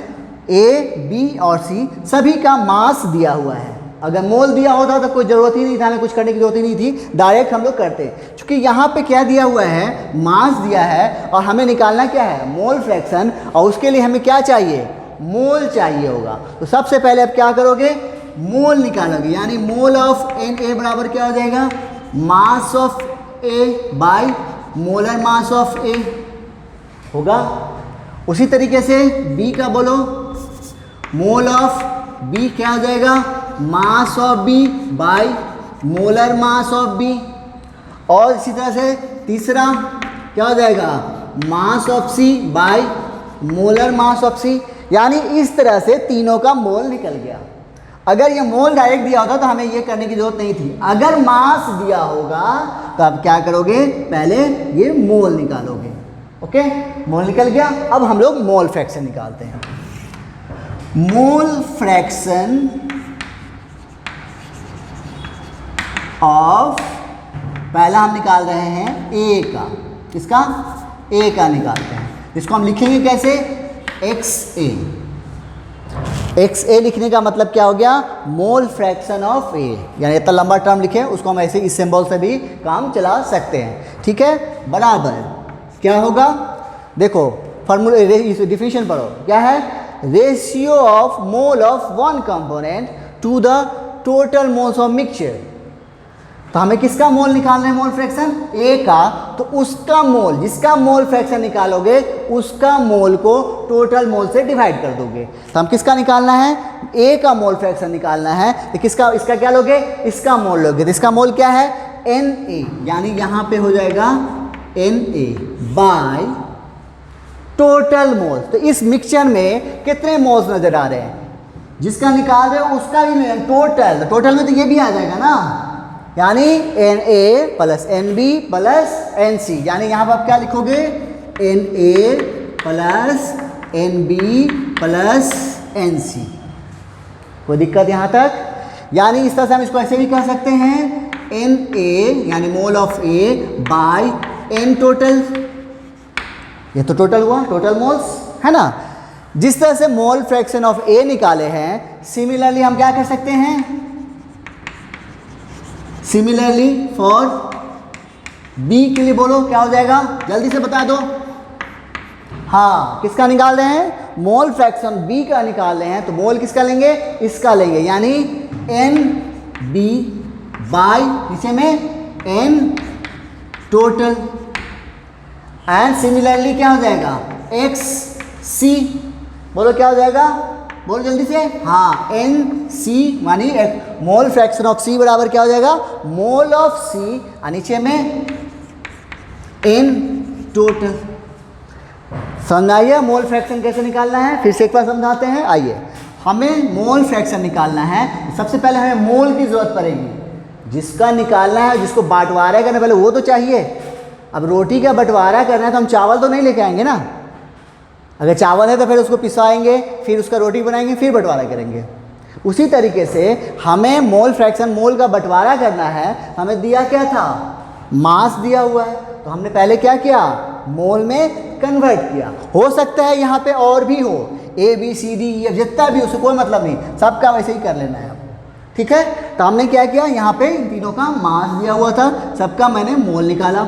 ए, बी और सी, सभी का मास दिया हुआ है। अगर मोल दिया होता तो कोई ज़रूरत ही नहीं था, हमें कुछ करने की जरूरत ही नहीं थी, डायरेक्ट हम लोग करते। क्योंकि यहाँ पे क्या दिया हुआ है, मास दिया है, और हमें निकालना क्या है, मोल फ्रैक्शन, और उसके लिए हमें क्या चाहिए, मोल चाहिए होगा। तो सबसे पहले आप क्या करोगे, मोल निकालोगे, यानी मोल ऑफ Na बराबर क्या हो जाएगा, mass of A by molar mass of A होगा। उसी तरीके से B का बोलो, मोल ऑफ B क्या हो जाएगा, mass of B by molar mass of B। और इसी तरह से तीसरा क्या हो जाएगा, mass of C by molar mass of C। यानी इस तरह से तीनों का मोल निकल गया। अगर ये मोल डायरेक्ट दिया होता तो हमें ये करने की जरूरत नहीं थी। अगर मास दिया होगा तो आप क्या करोगे, पहले ये मोल निकालोगे। ओके, मोल निकल गया। अब हम लोग मोल फ्रैक्शन निकालते हैं। मोल फ्रैक्शन ऑफ, पहला हम निकाल रहे हैं ए का, किसका, ए का निकालते हैं। इसको हम लिखेंगे कैसे, एक्स ए। एक्स ए लिखने का मतलब क्या हो गया, मोल फ्रैक्शन ऑफ ए, यानी इतना लंबा टर्म लिखे उसको हम ऐसे इस सिंबल से भी काम चला सकते हैं। ठीक है, बराबर क्या होगा, देखो फॉर्मूला डिफिनेशन पढ़ो, क्या है, ratio of mole of one component to the total moles of mixture. तो हमें किसका मोल निकालना है, मोल फ्रैक्शन ए का, तो उसका मोल, जिसका मोल फ्रैक्शन निकालोगे उसका मोल को टोटल मोल से डिवाइड कर दोगे। तो हम किसका निकालना है, ए का मोल फ्रैक्शन निकालना है, तो किसका, इसका क्या लोगे, इसका मोल लोगे। तो इसका मोल क्या है, एन ए, यानी यहाँ पे हो जाएगा N A by total mole. तो इस मिक्सचर में कितने मोल्स नजर आ रहे हैं, जिसका निकाल रहे हो उसका भी टोटल, टोटल में तो ये भी आ जाएगा ना, यानी N A plus N B plus N C, यानी यहाँ पर आप क्या लिखोगे, N A plus N B plus N C. कोई दिक्कत यहाँ तक, यानी इस तरह से हम इसको ऐसे भी कह सकते हैं, एन ए यानी mole of A by N total, ये तो टोटल हुआ, टोटल मोल्स है ना। जिस तरह से मोल फ्रैक्शन ऑफ ए निकाले हैं, सिमिलरली हम क्या कर सकते हैं, सिमिलरली फॉर बी के लिए बोलो क्या हो जाएगा, जल्दी से बता दो। हाँ, किसका निकाल रहे हैं, मोल फ्रैक्शन बी का निकाल रहे हैं, तो मोल किसका लेंगे, इसका लेंगे, यानी एन बी बाय नीचे में एन टोटल, एंड सिमिलरली क्या हो जाएगा, एक्स सी, बोलो क्या हो जाएगा, बोलो जल्दी से, हाँ, एन सी मानी मोल फ्रैक्शन ऑफ सी बराबर क्या हो जाएगा, मोल ऑफ सी, नीचे में एन टोटल। समझ आइए मोल फ्रैक्शन कैसे निकालना है, फिर से एक बार समझाते हैं। आइए, हमें मोल फ्रैक्शन निकालना है, सबसे पहले हमें मोल की जरूरत पड़ेगी, जिसका निकालना है, जिसको बंटवारा करना पहले वो तो चाहिए। अब रोटी का बंटवारा करना है तो हम चावल तो नहीं लेके आएंगे ना, अगर चावल है तो फिर उसको पिसाएंगे, फिर उसका रोटी बनाएंगे, फिर बंटवारा करेंगे। उसी तरीके से हमें मोल फ्रैक्शन, मोल का बंटवारा करना है, हमें दिया क्या था, मास दिया हुआ है, तो हमने पहले क्या किया, मोल में कन्वर्ट किया। हो सकता है यहाँ पे और भी हो, A B C D E F जितना भी, उससे कोई मतलब नहीं, सबका वैसे ही कर लेना है आपको। ठीक है, तो हमने क्या किया, यहाँ पे इन तीनों का मास दिया हुआ था, सबका मैंने मोल निकाला।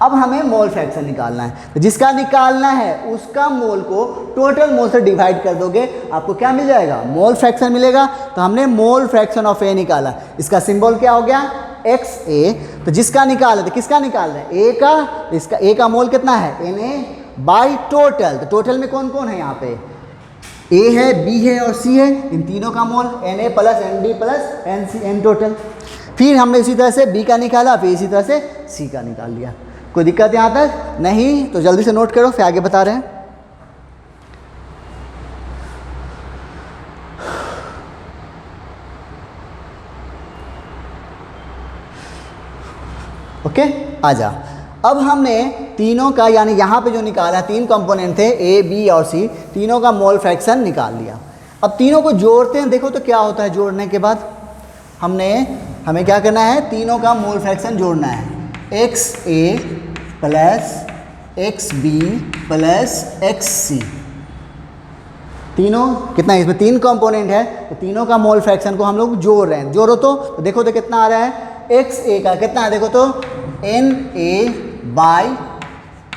अब हमें मोल फ्रैक्शन निकालना है, तो जिसका निकालना है उसका मोल को टोटल मोल से डिवाइड कर दोगे, आपको क्या मिल जाएगा, मोल फ्रैक्शन मिलेगा। तो हमने मोल फ्रैक्शन ऑफ ए निकाला, इसका सिंबल क्या हो गया, एक्स ए। तो जिसका निकाल है, तो किसका निकाल रहे हैं, ए का, इसका ए का मोल कितना है, एन ए बाई टोटल। तो टोटल में कौन कौन है, यहाँ पे ए है, बी है और सी है, इन तीनों का mole N A plus N B plus N C, N total. फिर हमने इसी तरह से बी का निकाला, फिर इसी तरह से सी का निकाल लिया। कोई दिक्कत यहाँ तक नहीं, तो जल्दी से नोट करो, फिर आगे बता रहे हैं। ओके, आजा। अब हमने तीनों का, यानी यहाँ पे जो निकाला, तीन कंपोनेंट थे ए बी और सी, तीनों का मोल फ्रैक्शन निकाल लिया। अब तीनों को जोड़ते हैं, देखो तो क्या होता है जोड़ने के बाद, हमें क्या करना है, तीनों का मोल फ्रैक्शन जोड़ना है, X A plus X B plus X C. तीनों कितना है, इसमें तीन कंपोनेंट है, तो तीनों का मोल फ्रैक्शन को हम लोग जोड़ रहे हैं। जोड़ो तो देखो तो कितना आ रहा है, एक्स ए का कितना है, देखो तो n A by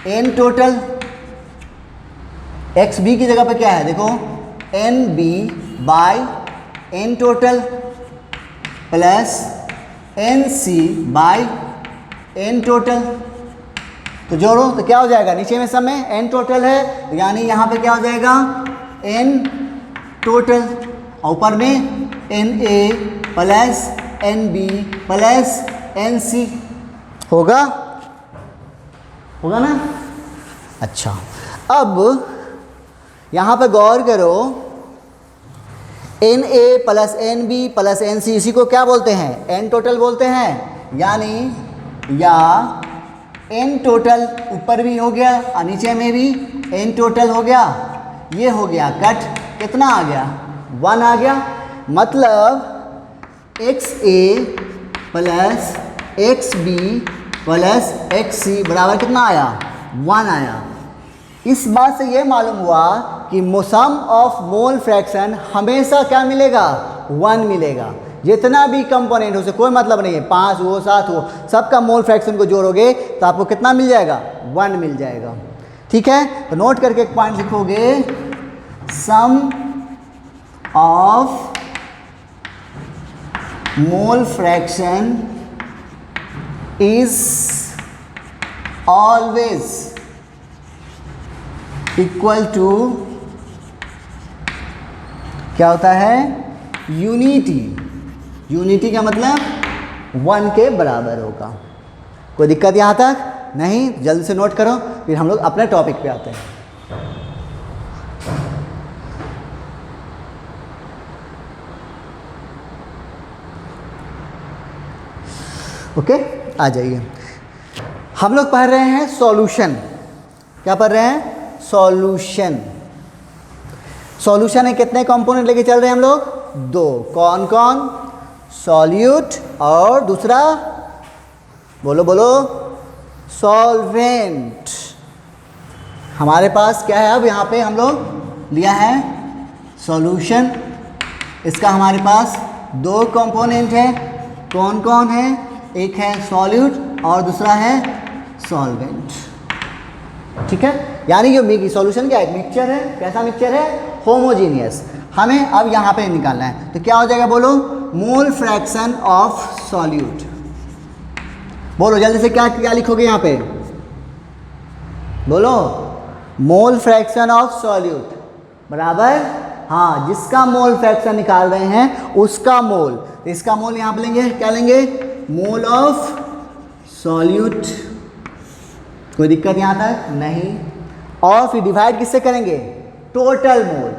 n total, x B की जगह पे क्या है, देखो n B by n total plus N C by n total. तो जोड़ो तो क्या हो जाएगा, नीचे में सब में एन टोटल है, यानी यहाँ पे क्या हो जाएगा, एन टोटल, और ऊपर में n A plus N B plus N C. होगा ना। अच्छा, अब यहाँ पे गौर करो, n A plus N B plus N C, इसी को क्या बोलते हैं? एन टोटल बोलते हैं। यानी या एन टोटल ऊपर भी हो गया और नीचे में भी एन टोटल हो गया, ये हो गया कट, कितना आ गया? 1 आ गया। मतलब X A plus X B plus X C बराबर कितना आया? 1 आया। इस बात से ये मालूम हुआ कि सम ऑफ मोल फ्रैक्शन हमेशा क्या मिलेगा? 1 मिलेगा। जितना भी कंपोनेंट हो, उसे कोई मतलब नहीं है, 5 हो 7 हो, सबका मोल फ्रैक्शन को जोड़ोगे तो आपको कितना मिल जाएगा? 1 मिल जाएगा। ठीक है, तो नोट करके एक पॉइंट लिखोगे, sum of mole fraction is always equal to क्या होता है? यूनिटी। यूनिटी का मतलब 1 के बराबर होगा। कोई दिक्कत यहाँ तक? नहीं? जल्द से नोट करो, फिर हम लोग अपने टॉपिक पे आते हैं। ओके, आ जाइए। हम लोग पढ़ रहे हैं सॉल्यूशन। क्या पढ़ रहे हैं? सॉल्यूशन। सॉल्यूशन में कितने कंपोनेंट लेके चल रहे हैं हम लोग? 2। कौन कौन? सॉल्यूट और दूसरा बोलो बोलो, सॉल्वेंट। हमारे पास क्या है? अब यहाँ पे हम लोग लिया है सॉल्यूशन। इसका हमारे पास 2 कंपोनेंट है। कौन कौन है? एक है सॉल्यूट और दूसरा है सॉल्वेंट। ठीक है, यानी ये सॉल्यूशन क्या है? मिक्सचर है। कैसा मिक्सचर है? होमोजीनियस। हमें अब यहाँ पे निकालना है, तो क्या हो जाएगा? बोलो, मोल फ्रैक्शन ऑफ सॉल्यूट। बोलो जल्दी से, क्या क्या लिखोगे यहाँ पे? बोलो, मोल फ्रैक्शन ऑफ सॉल्यूट बराबर, हाँ, जिसका मोल फ्रैक्शन निकाल रहे हैं उसका मोल। तो इसका मोल यहाँ पे लेंगे, क्या लेंगे? Mole of solute. कोई दिक्कत यहाँ तक? नहीं। और फिर डिवाइड किससे करेंगे? Total mole.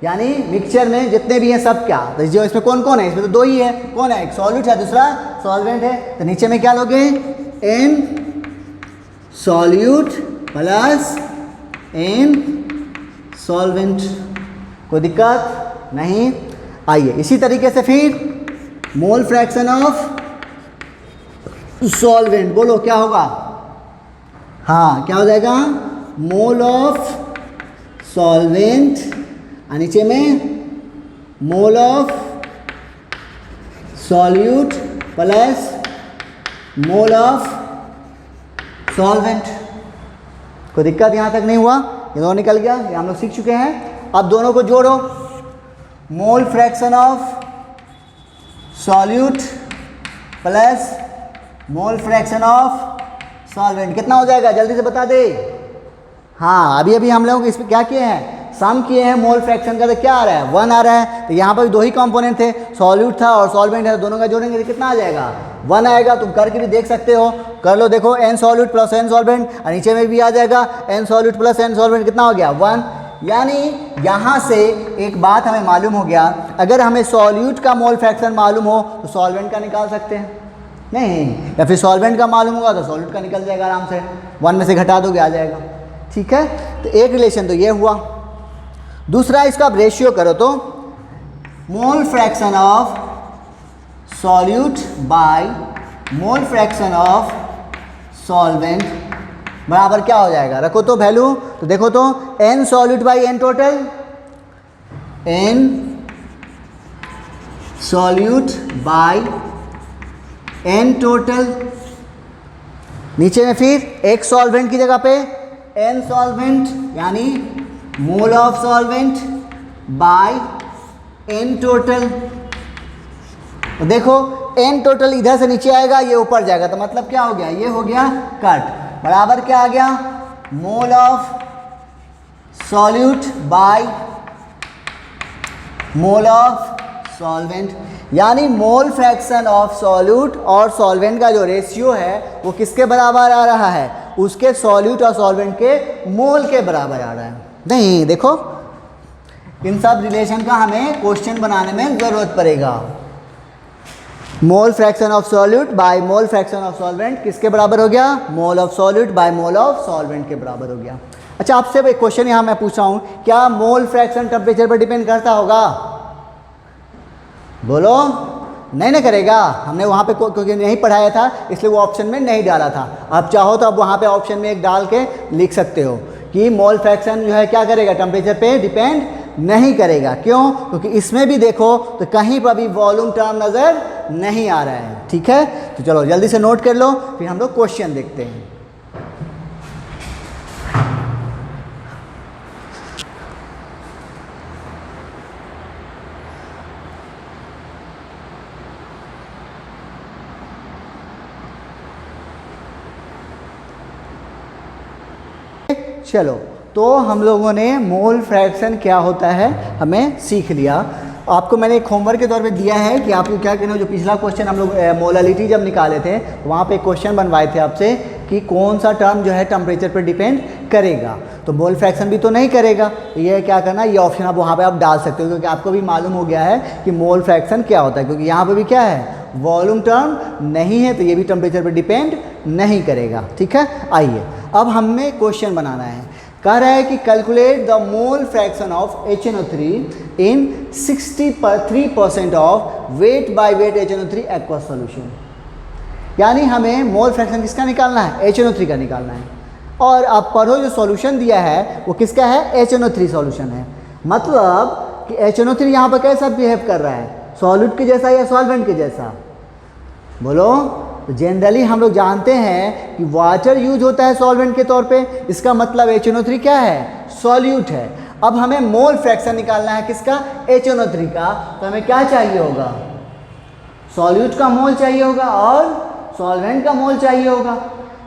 यानी मिक्सचर में जितने भी हैं सब क्या, तो जो इसमें कौन कौन है? इसमें तो 2 ही है। कौन है? एक सॉल्यूट है, दूसरा सॉल्वेंट है। तो नीचे में क्या लोगे? N solute plus n solvent. कोई दिक्कत? नहीं। आइए इसी तरीके से फिर मोल फ्रैक्शन ऑफ सॉल्वेंट। बोलो क्या होगा? हाँ, क्या हो जाएगा? मोल ऑफ सॉल्वेंट और नीचे में mole of solute plus mole of solvent. कोई दिक्कत यहाँ तक नहीं हुआ? ये दोनों निकल गया, ये हम लोग सीख चुके हैं। अब दोनों को जोड़ो, mole fraction of solute plus mole fraction of solvent कितना हो जाएगा? जल्दी से बता दे। हाँ, अभी अभी हम लोग इसमें क्या किए हैं? सम किए हैं मोल फ्रैक्शन का। तो क्या आ रहा है? 1 आ रहा है। तो यहाँ पर 2 ही कंपोनेंट थे, सॉल्यूट था और सॉल्वेंट है, दोनों का जोड़ेंगे तो कितना आ जाएगा? 1 आएगा। तुम करके भी देख सकते हो, कर लो, देखो, n solute plus n solvent और नीचे में भी आ जाएगा n solute plus n solvent. कितना हो गया? 1। यानी यहाँ से एक बात हमें मालूम हो गया, अगर हमें सॉल्यूट का मोल फ्रैक्शन मालूम हो तो सॉल्वेंट का निकाल सकते हैं, नहीं, या फिर सॉल्वेंट का मालूम होगा तो सॉल्यूट का निकल जाएगा आराम से। 1 में से घटा दोगे, आ जाएगा। ठीक है, तो एक रिलेशन तो ये हुआ। दूसरा, इसका आप रेशियो करो तो mole fraction of solute by mole fraction of solvent बराबर क्या हो जाएगा? रखो तो वैल्यू, तो देखो तो n solute by n total, n solute by N total, नीचे में फिर एक सॉल्वेंट की जगह पे एन सॉल्वेंट, यानी mole of solvent by N total. देखो एन टोटल इधर से नीचे आएगा, ये ऊपर जाएगा, तो मतलब क्या हो गया? ये हो गया कट, बराबर क्या आ गया? Mole of solute by mole of solvent. यानी मोल फ्रैक्शन ऑफ सॉल्यूट और सॉल्वेंट का जो रेशियो है वो किसके बराबर आ रहा है? उसके सॉल्यूट और सॉल्वेंट के मोल के बराबर आ रहा है। नहीं, देखो इन सब रिलेशन का हमें क्वेश्चन बनाने में ज़रूरत पड़ेगा। Mole fraction of solute by mole fraction of solvent किसके बराबर हो गया? Mole of solute by mole of solvent के बराबर हो गया। अच्छा, आपसे एक क्वेश्चन यहाँ मैं पूछ रहा हूँ, क्या मोल फ्रैक्शन टेम्परेचर पर डिपेंड करता होगा? बोलो, नहीं ना करेगा। हमने वहाँ पे क्योंकि नहीं पढ़ाया था इसलिए वो ऑप्शन में नहीं डाला था। आप चाहो तो आप वहाँ पे ऑप्शन में एक डाल के लिख सकते हो कि मोल फ्रैक्शन जो है क्या करेगा? टेम्परेचर पे डिपेंड नहीं करेगा। क्यों? क्योंकि इसमें भी देखो तो कहीं पर भी वॉल्यूम टर्म नज़र नहीं आ रहा है। ठीक है, तो चलो जल्दी से नोट कर लो, फिर हम लोग क्वेश्चन देखते हैं। चलो, तो हम लोगों ने मोल फ्रैक्शन क्या होता है हमें सीख लिया। आपको मैंने एक होमवर्क के तौर पे दिया है कि आपको क्या करना है। जो पिछला क्वेश्चन हम लोग मोलालिटी जब निकाले थे वहाँ पे क्वेश्चन बनवाए थे आपसे कि कौन सा टर्म जो है टेम्परेचर पर डिपेंड करेगा। तो मोल फ्रैक्शन भी तो नहीं करेगा। ये क्या करना, ये ऑप्शन आप वहाँ पे आप डाल सकते हो, क्योंकि आपको भी मालूम हो गया है कि मोल फ्रैक्शन क्या होता है। क्योंकि यहाँ पे भी क्या है, वॉल्यूम टर्म नहीं है, तो ये भी टेम्परेचर पर डिपेंड नहीं करेगा। ठीक है, आइए अब हमें क्वेश्चन बनाना है। कह रहा है कि calculate the mole fraction of HNO3 in 63% of weight by weight HNO3 aqueous solution. यानी हमें मोल फ्रैक्शन किसका निकालना है? HNO3 का निकालना है। और अब पढ़ो, जो सॉल्यूशन दिया है वो किसका है? HNO3 सॉल्यूशन है। मतलब कि HNO3 यहाँ पर कैसा बिहेव कर रहा है? सॉल्यूट के जैसा या सॉल्वेंट के जैसा? बोलो। तो जनरली हम लोग जानते हैं कि वाटर यूज होता है सॉल्वेंट के तौर पे, इसका मतलब HNO3 क्या है? सॉल्यूट है। अब हमें मोल फ्रैक्शन निकालना है किसका? HNO3 का। तो हमें क्या चाहिए होगा? सॉल्यूट का मोल चाहिए होगा और सॉल्वेंट का मोल चाहिए होगा।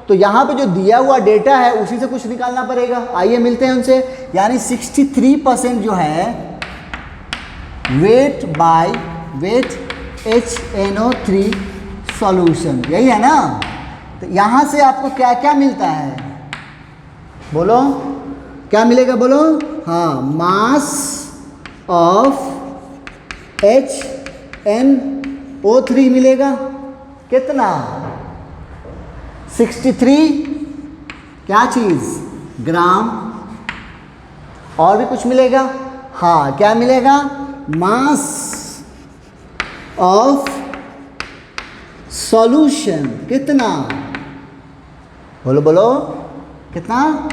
तो यहाँ पे जो दिया हुआ डेटा है उसी से कुछ निकालना पड़ेगा। आइए मिलते हैं उनसे। यानी 63% जो है weight by weight HNO3 solution, यही है ना। तो यहाँ से आपको क्या क्या मिलता है? बोलो, क्या मिलेगा? बोलो। हाँ, मास ऑफ HNO3 मिलेगा। कितना? 63 क्या चीज़? ग्राम। और भी कुछ मिलेगा? हाँ, क्या मिलेगा? Mass of solution. कितना? बोलो बोलो, कितना?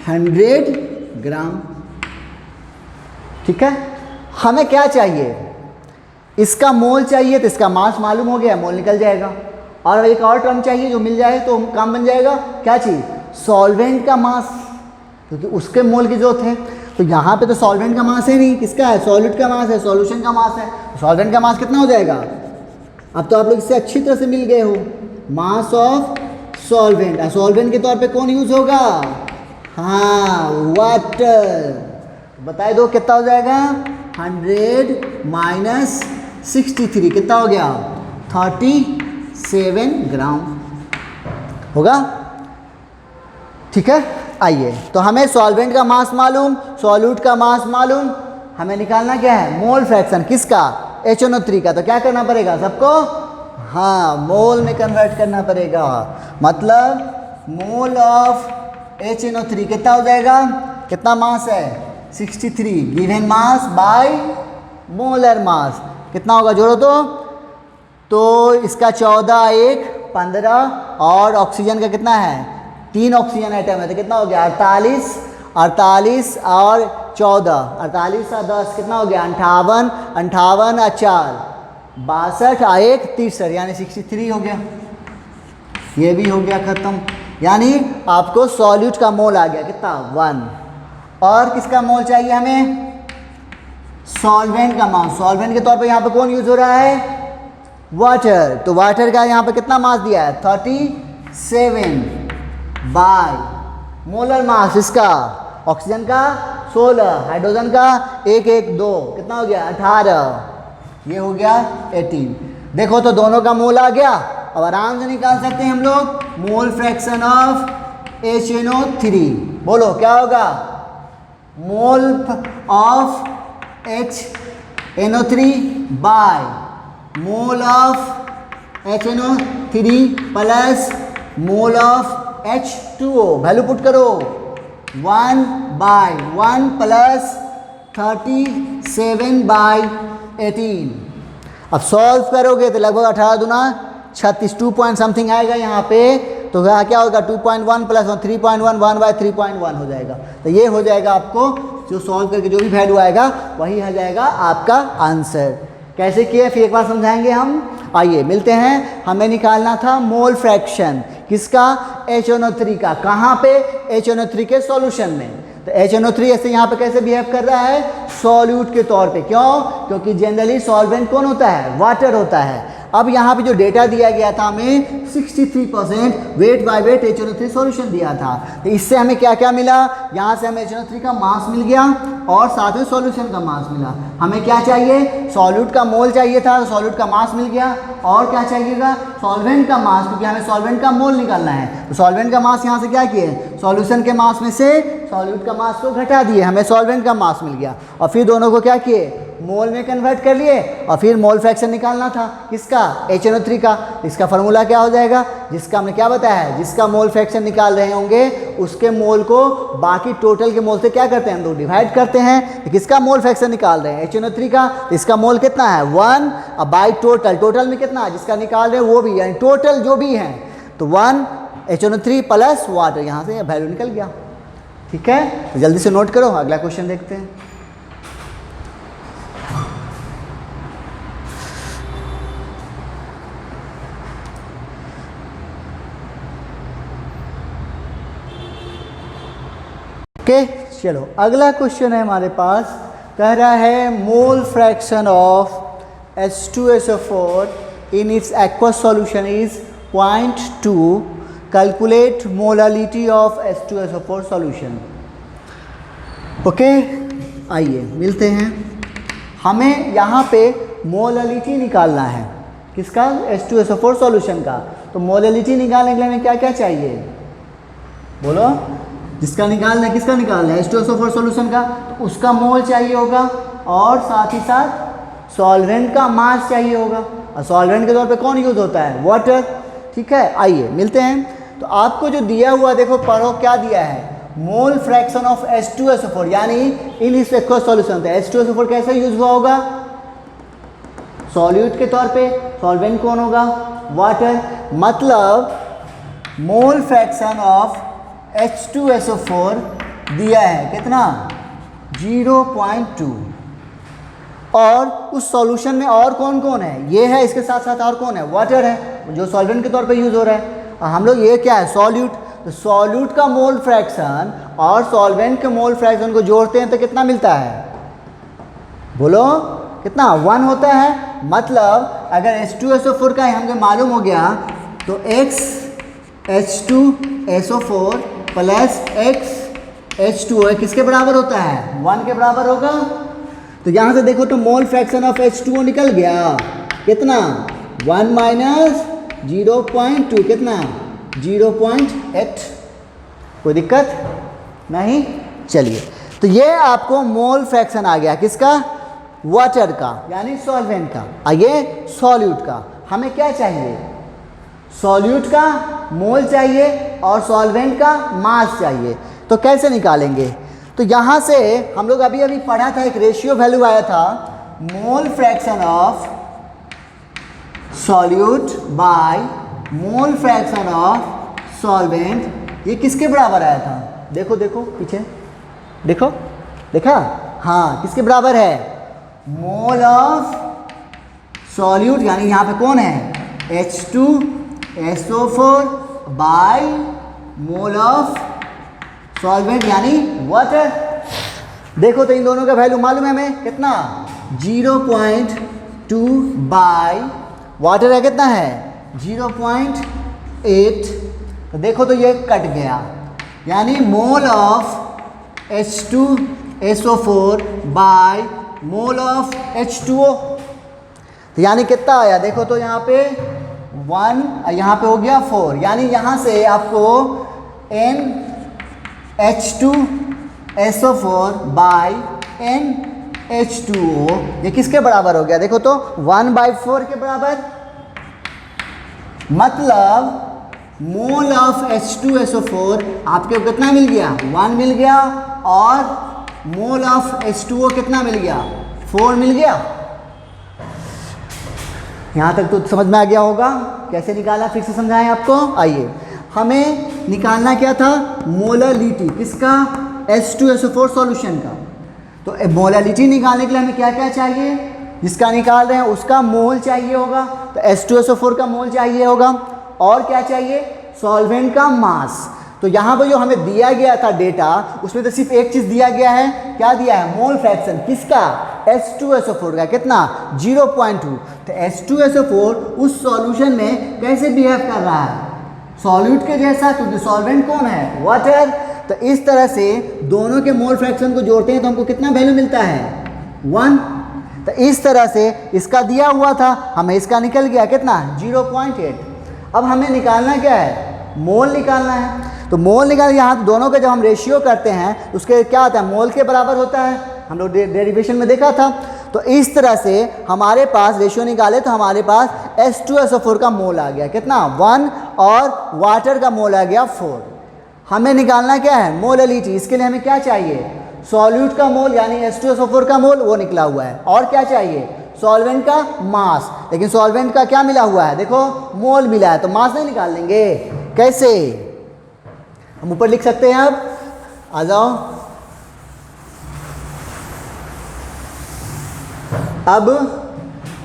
100 ग्राम। ठीक है, हमें क्या चाहिए? इसका मोल चाहिए, तो इसका मास मालूम हो गया, मोल निकल जाएगा। और एक और टर्म चाहिए जो मिल जाए तो काम बन जाएगा। क्या चीज़? सॉल्वेंट का मास, क्योंकि उसके मोल की जरूरत है। तो यहाँ पे तो सॉल्वेंट का मास है नहीं, किसका है? सॉल्यूट का मास है, सॉल्यूशन का मास है। सॉल्वेंट का मास कितना हो जाएगा? अब तो आप लोग इससे अच्छी तरह से मिल गए हो। मास ऑफ सॉल्वेंट, सॉल्वेंट के तौर पे कौन यूज होगा? हाँ, वाटर। बताए दो कितना हो जाएगा? 100 माइनस 63 कितना हो गया? 37 ग्राम होगा। ठीक है, आइए तो हमें सॉल्वेंट का मास मालूम, सॉल्यूट का मास मालूम, हमें निकालना क्या है? मोल फ्रैक्शन किसका? HNO3 का। तो क्या करना पड़ेगा सबको? हाँ, मोल में कन्वर्ट करना पड़ेगा। मतलब मोल ऑफ HNO3 कितना हो जाएगा? कितना मास है? 63 given mass by molar mass कितना होगा? जोड़ो तो इसका 14 1 15 और ऑक्सीजन का कितना है? 3 ऑक्सीजन आइटम है, तो कितना हो गया? 48 48 और 14, 48 और 10 कितना हो गया? 58 58 और 4 62 और 1 63, यानी 63 हो गया। ये भी हो गया खत्म। यानी आपको सॉल्यूट का मोल आ गया कितना? 1। और किसका मोल चाहिए हमें? सॉल्वेंट का मास। सॉल्वेंट के तौर पे यहाँ पे कौन यूज हो रहा है? वाटर। तो वाटर का यहाँ पे कितना मास दिया है? 37 बाय मोलर मास इसका, ऑक्सीजन का 16, हाइड्रोजन का 1 1 2 कितना हो गया? 18। ये हो गया 18। देखो तो दोनों का मोल आ गया। अब आराम से निकाल सकते हैं हम लोग मोल फ्रैक्शन ऑफ HNO3। बोलो क्या होगा? Mole of HNO3 by mole of HNO3 plus mole of H2O, value put करो 1 बाय 1 प्लस 37/18। अब सॉल्व करोगे तो लगभग 18 दूना 36, 2 पॉइंट समथिंग आएगा यहाँ पे। तो क्या होगा 2.1 प्लस 3.1 1/3.1 हो जाएगा। तो ये हो जाएगा आपको जो सॉल्व करके जो भी वैल्यू आएगा वही हो जाएगा आपका आंसर। कैसे किए फिर एक बार समझाएंगे हम। आइए मिलते हैं। हमें निकालना था मोल फ्रैक्शन किसका, HNO3 का। कहाँ पे, HNO3 के सॉल्यूशन में। तो HNO3 ऐसे यहाँ पे कैसे बिहेव कर रहा है, सॉल्यूट के तौर पे। क्यों, क्योंकि जनरली सॉल्वेंट कौन होता है, वाटर होता है। अब यहाँ पे जो डेटा दिया गया था हमें 63% weight by weight HNO3 solution दिया था। तो इससे हमें क्या क्या मिला, यहाँ से हमें HNO3 का मास मिल गया और साथ में सॉल्यूशन का मास मिला। हमें क्या चाहिए, सॉल्यूट का मोल चाहिए था, तो सॉल्यूट का मास मिल गया। और क्या चाहिएगा, सॉल्वेंट का मास, क्योंकि हमें सॉल्वेंट का मोल निकालना है। तो सॉल्वेंट का मास यहाँ से क्या किए, सॉल्यूशन के मास में से सॉल्यूट का मास को घटा दिए, हमें सॉल्वेंट का मास मिल गया। और फिर दोनों को क्या किए, मोल में कन्वर्ट कर लिए और फिर मोल फ्रैक्शन निकालना था किसका, HNO3 का। इसका फार्मूला क्या हो जाएगा, जिसका हमने क्या बताया है, जिसका मोल फ्रैक्शन निकाल रहे होंगे उसके मोल को बाकी टोटल के मोल से क्या करते हैं, हम लोग डिवाइड करते हैं। तो किसका मोल फ्रैक्शन निकाल रहे हैं, HNO3 का। तो इसका मोल कितना है 1, अब बाई टोटल में कितना है जिसका निकाल रहे हैं वो भी, यानी टोटल जो भी है तो 1 HNO3 प्लस वाटर, यहाँ से वैल्यू निकल गया। ठीक है, तो जल्दी से नोट करो, अगला क्वेश्चन देखते हैं। ओके चलो अगला क्वेश्चन है हमारे पास, कह रहा है mole fraction of H2SO4 in its aqueous solution is 0.2, calculate molality of H2SO4 solution. Okay आइए मिलते हैं। हमें यहाँ पे मोलालिटी निकालना है किसका, H2SO4 सॉल्यूशन का। तो मोलालिटी निकालने के लिए हमें क्या क्या चाहिए, बोलो, जिसका निकालना है, किसका निकालना है, H2SO4 सॉल्यूशन का। तो उसका मोल चाहिए होगा और साथ ही साथ सॉल्वेंट का मास चाहिए होगा। और सॉल्वेंट के तौर पे कौन यूज होता है, वाटर। ठीक है, आइए मिलते हैं। तो आपको जो दिया हुआ देखो पढ़ो क्या दिया है, मोल फ्रैक्शन ऑफ H2SO4 यानी इन इस एक्वस सॉल्यूशन। तो H2SO4 कैसे यूज हुआ होगा, सॉल्यूट के तौर पे। सॉल्वेंट कौन होगा, वाटर। मतलब मोल फ्रैक्शन ऑफ H2SO4 दिया है कितना, 0.2। और उस सॉल्यूशन में और कौन कौन है, ये है, इसके साथ साथ और कौन है, वाटर है जो सॉल्वेंट के तौर पे यूज हो रहा है। और हम लोग ये क्या है, सॉल्यूट। तो सॉल्यूट का मोल फ्रैक्शन और सॉल्वेंट के मोल फ्रैक्शन को जोड़ते हैं तो कितना मिलता है, बोलो कितना, 1 होता है। मतलब अगर H2SO4 का हमको मालूम हो गया तो X H2SO4 plus X H2O किसके बराबर होता है, 1 के बराबर होगा। तो यहाँ से देखो तो मोल फ्रैक्शन ऑफ H2O निकल गया कितना, 1 माइनस 0.2 कितना, 0.8। कोई दिक्कत नहीं, चलिए। तो ये आपको मोल फ्रैक्शन आ गया किसका, वाटर का यानी सॉल्वेंट का। आइए सॉल्यूट का, हमें क्या चाहिए, सॉल्यूट का मोल चाहिए और सॉल्वेंट का मास चाहिए। तो कैसे निकालेंगे, तो यहाँ से हम लोग अभी अभी पढ़ा था, एक रेशियो वैल्यू आया था, mole fraction of solute by mole fraction of solvent. ये किसके बराबर आया था, देखो देखो पीछे देखो, देखा, हाँ किसके बराबर है, मोल ऑफ सॉल्यूट यानी यहाँ पे कौन है, H2SO4 by mole of solvent यानी वाटर। देखो तो इन दोनों का वैल्यू मालूम है हमें कितना, 0.2 बाय वाटर है कितना है 0.8। तो देखो तो ये कट गया, यानी mole of H2SO4 by mole of H2O। तो यानी कितना आया, देखो तो यहाँ पे 1, यहाँ पे हो गया 4, यानी यहाँ से आपको NH2SO4 बाय N H2O, ये किसके बराबर हो गया? देखो तो 1/4 के बराबर, मतलब मोल ऑफ H2SO4 आपके कितना मिल गया? 1 मिल गया, और मोल ऑफ H2O कितना मिल गया? 4 मिल गया। यहाँ तक तो समझ में आ गया होगा। कैसे निकाला फिर से समझाएं आपको। आइए, हमें निकालना क्या था? मोलालिटी किसका? H2SO4 सॉल्यूशन का। तो मोलालिटी निकालने के लिए हमें क्या क्या चाहिए? जिसका निकाल रहे हैं उसका मोल चाहिए होगा, तो H2SO4 का मोल चाहिए होगा, और क्या चाहिए? सॉल्वेंट का मास। तो यहाँ पर जो हमें दिया गया था डेटा, उसमें तो सिर्फ एक चीज़ दिया गया है। क्या दिया है? मोल फ्रैक्शन किसका? H2SO4 का। कितना? 0.2। तो H2SO4 उस सॉल्यूशन में कैसे बिहेव कर रहा है? सॉल्यूट के जैसा, क्योंकि सॉल्वेंट कौन है? वाटर। तो इस तरह से दोनों के मोल फ्रैक्शन को जोड़ते हैं तो हमको कितना वैल्यू मिलता है? 1। तो इस तरह से इसका दिया हुआ था, हमें इसका निकल गया कितना? 0.8। अब हमें निकालना क्या है? मोल निकालना है। तो मोल निकाल, यहाँ दोनों का जब हम रेशियो करते हैं उसके क्या होता है? मोल के बराबर होता है। हम लोग डेरिवेशन में देखा था। तो इस तरह से हमारे पास रेशियो निकाले तो हमारे पास H2SO4 का मोल आ गया कितना? 1, और वाटर का मोल आ गया 4। हमें निकालना क्या है? मोलालिटी। इसके लिए हमें क्या चाहिए? सॉल्यूट का मोल यानी H2SO4 का मोल, वो निकला हुआ है। और क्या चाहिए? सॉल्वेंट का मास। लेकिन सॉल्वेंट का क्या मिला हुआ है? देखो मोल मिला है, तो मास नहीं निकाल लेंगे। कैसे? हम ऊपर लिख सकते हैं। अब आ जाओ। अब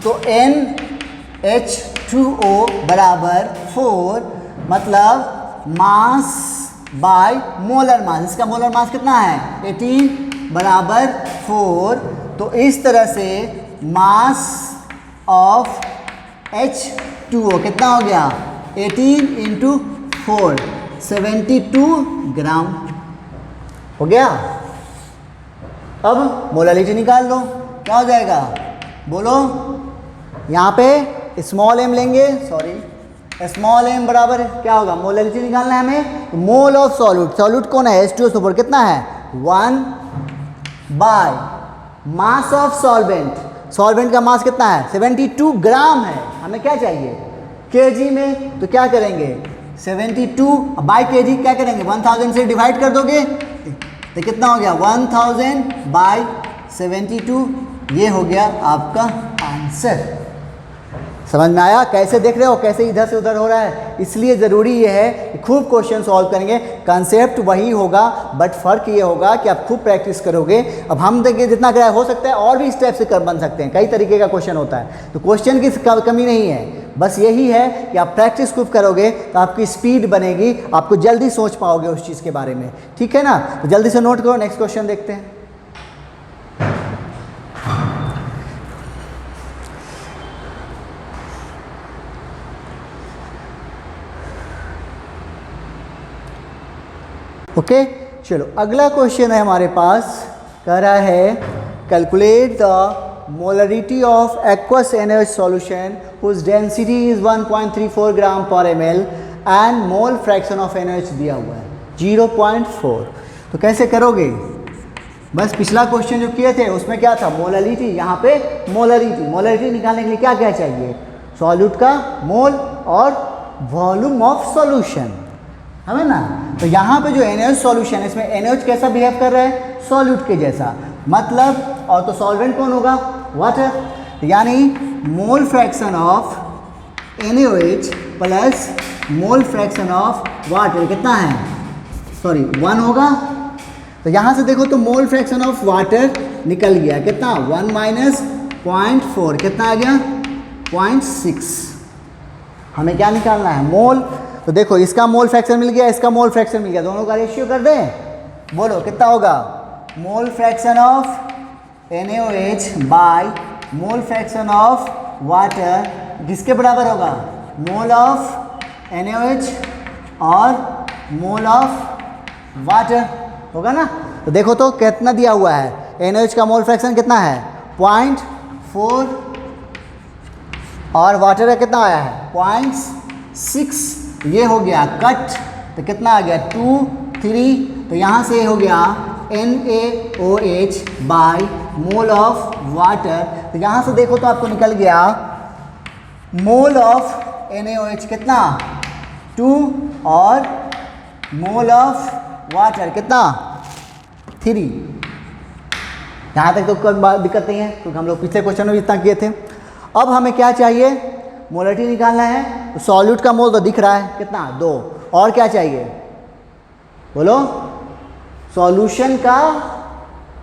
तो NH2O बराबर 4, मतलब मास बाय मोलर मास। इसका मोलर मास कितना है? 18 बराबर 4। तो इस तरह से मास ऑफ H2O कितना हो गया? 18 इंटू 4, 72 ग्राम हो गया। अब मोलालिटी निकाल लो, क्या हो जाएगा? बोलो। यहाँ पे स्मॉल m लेंगे, सॉरी स्मॉल m बराबर क्या होगा? मोलालिटी निकालना है हमें। मोल ऑफ सॉल्यूट, सॉल्यूट कौन है? H2SO4 कितना है? 1 by mass of solvent, solvent का मास कितना है? 72 ग्राम है। हमें क्या चाहिए? केजी में। तो क्या करेंगे? 72 बाई केजी क्या करेंगे? 1000 से डिवाइड कर दोगे तो कितना हो गया? 1000 बाई 72। ये हो गया आपका आंसर। समझ में आया? कैसे देख रहे हो कैसे इधर से उधर हो रहा है? इसलिए ज़रूरी ये है कि खूब क्वेश्चन सॉल्व करेंगे। कंसेप्ट वही होगा, बट फ़र्क ये होगा कि आप खूब प्रैक्टिस करोगे। अब हम देखिए जितना कराया, हो सकता है और भी स्टेप से कर बन सकते हैं। कई तरीके का क्वेश्चन होता है, तो क्वेश्चन की कमी नहीं है। बस यही है कि आप प्रैक्टिस खूब करोगे तो आपकी स्पीड बनेगी, आपको जल्दी सोच पाओगे उस चीज़ के बारे में। ठीक है ना? तो जल्दी से नोट करो। नेक्स्ट क्वेश्चन देखते हैं। ओके, चलो अगला क्वेश्चन है हमारे पास। कह रहा है calculate the molarity of aqueous NaOH solution whose density is 1.34 gram per ml and mole fraction of NaOH दिया हुआ है 0.4। तो कैसे करोगे? बस पिछला क्वेश्चन जो किए थे उसमें क्या था? मोलरिटी। यहाँ पे मोलरिटी, मोलरिटी निकालने के लिए क्या क्या चाहिए? सॉल्यूट का मोल और वॉल्यूम ऑफ सॉल्यूशन, है ना? तो यहाँ पे जो NaOH सॉल्यूशन है, इसमें NaOH कैसा बिहेव कर रहा है? सॉल्यूट के जैसा। मतलब और तो सॉल्वेंट कौन होगा? वाटर। यानी mole fraction of NaOH plus mole fraction of water कितना है? सॉरी 1 होगा। तो यहाँ से देखो तो मोल फ्रैक्शन ऑफ वाटर निकल गया कितना? 1 माइनस 0.4 कितना आ गया? 0.6। हमें क्या निकालना है? मोल। तो देखो इसका मोल फ्रैक्शन मिल गया, इसका मोल फ्रैक्शन मिल गया, दोनों का रेशियो कर दें। बोलो कितना होगा? Mole fraction of NaOH by mole fraction of water किसके बराबर होगा? मोल ऑफ NaOH और मोल ऑफ वाटर होगा ना? तो देखो तो कितना दिया हुआ है? NaOH का मोल फ्रैक्शन कितना है? 0.4 और वाटर का कितना आया है? 0.6। ये हो गया कट, तो कितना आ गया? 2, 3। तो यहाँ से हो गया NaOH by mole of water. तो यहाँ से देखो तो आपको निकल गया मोल ऑफ NaOH कितना 2 और मोल ऑफ वाटर कितना 3। यहाँ तक तो कोई बात दिक्कत नहीं है क्योंकि हम लोग पिछले क्वेश्चन में भी इतना किए थे। अब हमें क्या चाहिए, मोलरिटी निकालना है। तो सॉल्यूट का मोल तो दिख रहा है कितना 2, और क्या चाहिए बोलो, सॉल्यूशन का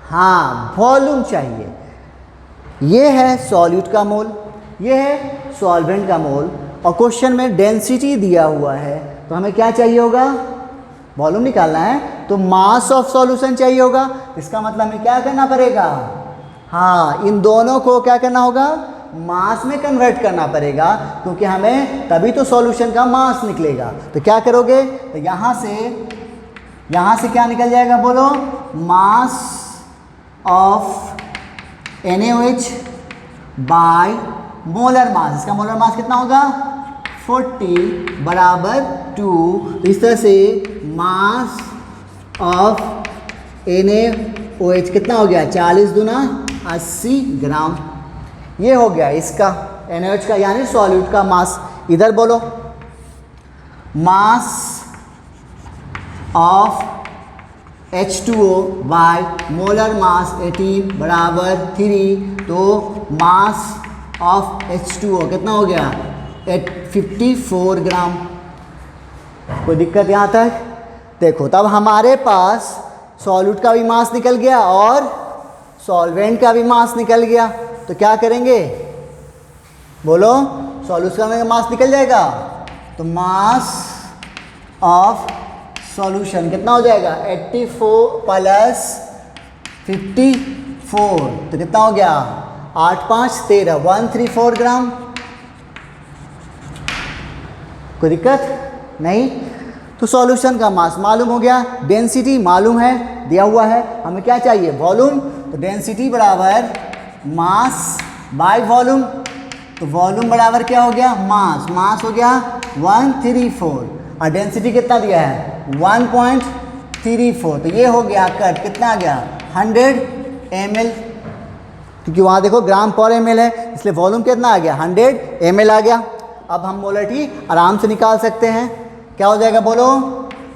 हाँ वॉल्यूम चाहिए। ये है सॉल्यूट का मोल, ये है सॉल्वेंट का मोल, और क्वेश्चन में डेंसिटी दिया हुआ है तो हमें क्या चाहिए होगा, वॉल्यूम निकालना है तो मास ऑफ सॉल्यूशन चाहिए होगा। इसका मतलब हमें क्या करना पड़ेगा, हाँ इन दोनों को क्या करना होगा, मास में कन्वर्ट करना पड़ेगा, क्योंकि हमें तभी तो सॉल्यूशन का मास निकलेगा। तो क्या करोगे, तो यहाँ से क्या निकल जाएगा बोलो, mass of NaOH by molar mass. इसका मोलर मास कितना होगा 40 बराबर 2। तो इस तरह से मास ऑफ NaOH कितना हो गया 40 दूना 80 ग्राम। ये हो गया इसका NaOH का यानी सॉल्यूट का मास। इधर बोलो mass of H2O by molar mass 18 बराबर 3। तो मास ऑफ H2O कितना हो गया 54 ग्राम। कोई दिक्कत यहाँ तक, देखो तब हमारे पास सॉल्यूट का भी मास निकल गया और सॉल्वेंट का भी मास निकल गया। तो क्या करेंगे बोलो, सॉल्यूट का मास निकल जाएगा तो मास ऑफ सॉल्यूशन कितना हो जाएगा 84 प्लस 54। तो कितना हो गया 8 5 13 134 ग्राम। कोई दिक्कत नहीं। तो सॉल्यूशन का मास मालूम हो गया, डेंसिटी मालूम है, दिया हुआ है। हमें क्या चाहिए वॉल्यूम। तो डेंसिटी बराबर मास बाय वॉल्यूम। तो वॉल्यूम बराबर क्या हो गया मास, मास हो गया 134 और डेंसिटी कितना दिया है 1.34। तो ये हो गया कट, कितना आ गया 100 ml, क्योंकि वहाँ देखो ग्राम पर ml है, इसलिए वॉल्यूम कितना आ गया 100 ml आ गया। अब हम मोलरिटी आराम से निकाल सकते हैं। क्या हो जाएगा बोलो,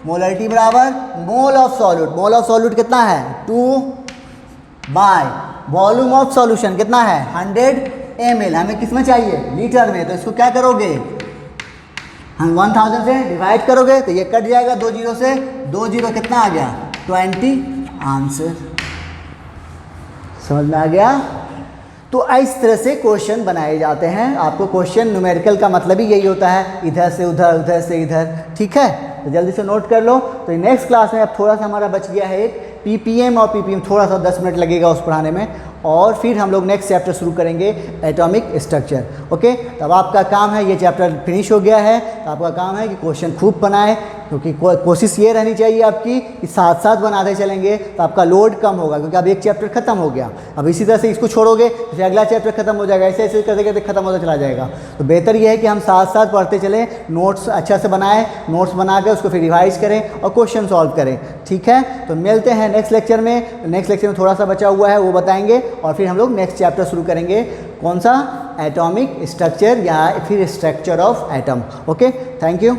मोलरिटी बराबर mole of solute. Mole of solute कितना है 2 बाय वॉल्यूम ऑफ सॉल्यूशन कितना है 100 ml। हमें किस में चाहिए लीटर में। तो इसको क्या करोगे, हम 1000 से डिवाइड करोगे तो ये कट जाएगा 2 जीरो से, 2 जीरो कितना आ गया 20। आंसर समझ में आ गया। तो इस तरह से क्वेश्चन बनाए जाते हैं। आपको क्वेश्चन न्यूमेरिकल का मतलब ही यही होता है, इधर से उधर, उधर से इधर, ठीक है। तो जल्दी से नोट कर लो। तो नेक्स्ट क्लास में अब थोड़ा सा हमारा बच गया है एक PPM और PPM, थोड़ा सा 10 मिनट लगेगा उस पढ़ाने में, और फिर हम लोग नेक्स्ट चैप्टर शुरू करेंगे एटॉमिक स्ट्रक्चर। ओके, तब आपका काम है, ये चैप्टर फिनिश हो गया है, तो आपका काम है कि क्वेश्चन खूब बनाए, क्योंकि कोशिश ये रहनी चाहिए आपकी कि साथ साथ बनाते चलेंगे तो आपका लोड कम होगा, क्योंकि अब एक चैप्टर खत्म हो गया। अब इसी तरह से इसको छोड़ोगे तो फिर अगला चैप्टर खत्म हो जाएगा, ऐसे ऐसे करते करते खत्म होता चला जाएगा। तो बेहतर ये है कि हम साथ साथ पढ़ते चलें, नोट्स अच्छा से बनाएं, नोट्स बना कर उसको फिर रिवाइज करें और क्वेश्चन सॉल्व करें, ठीक है। तो मिलते हैं नेक्स्ट लेक्चर में। नेक्स्ट लेक्चर में थोड़ा सा बचा हुआ है वो बताएंगे, और फिर हम लोग नेक्स्ट चैप्टर शुरू करेंगे, कौन सा, एटॉमिक स्ट्रक्चर या फिर structure of atom. Okay, thank you.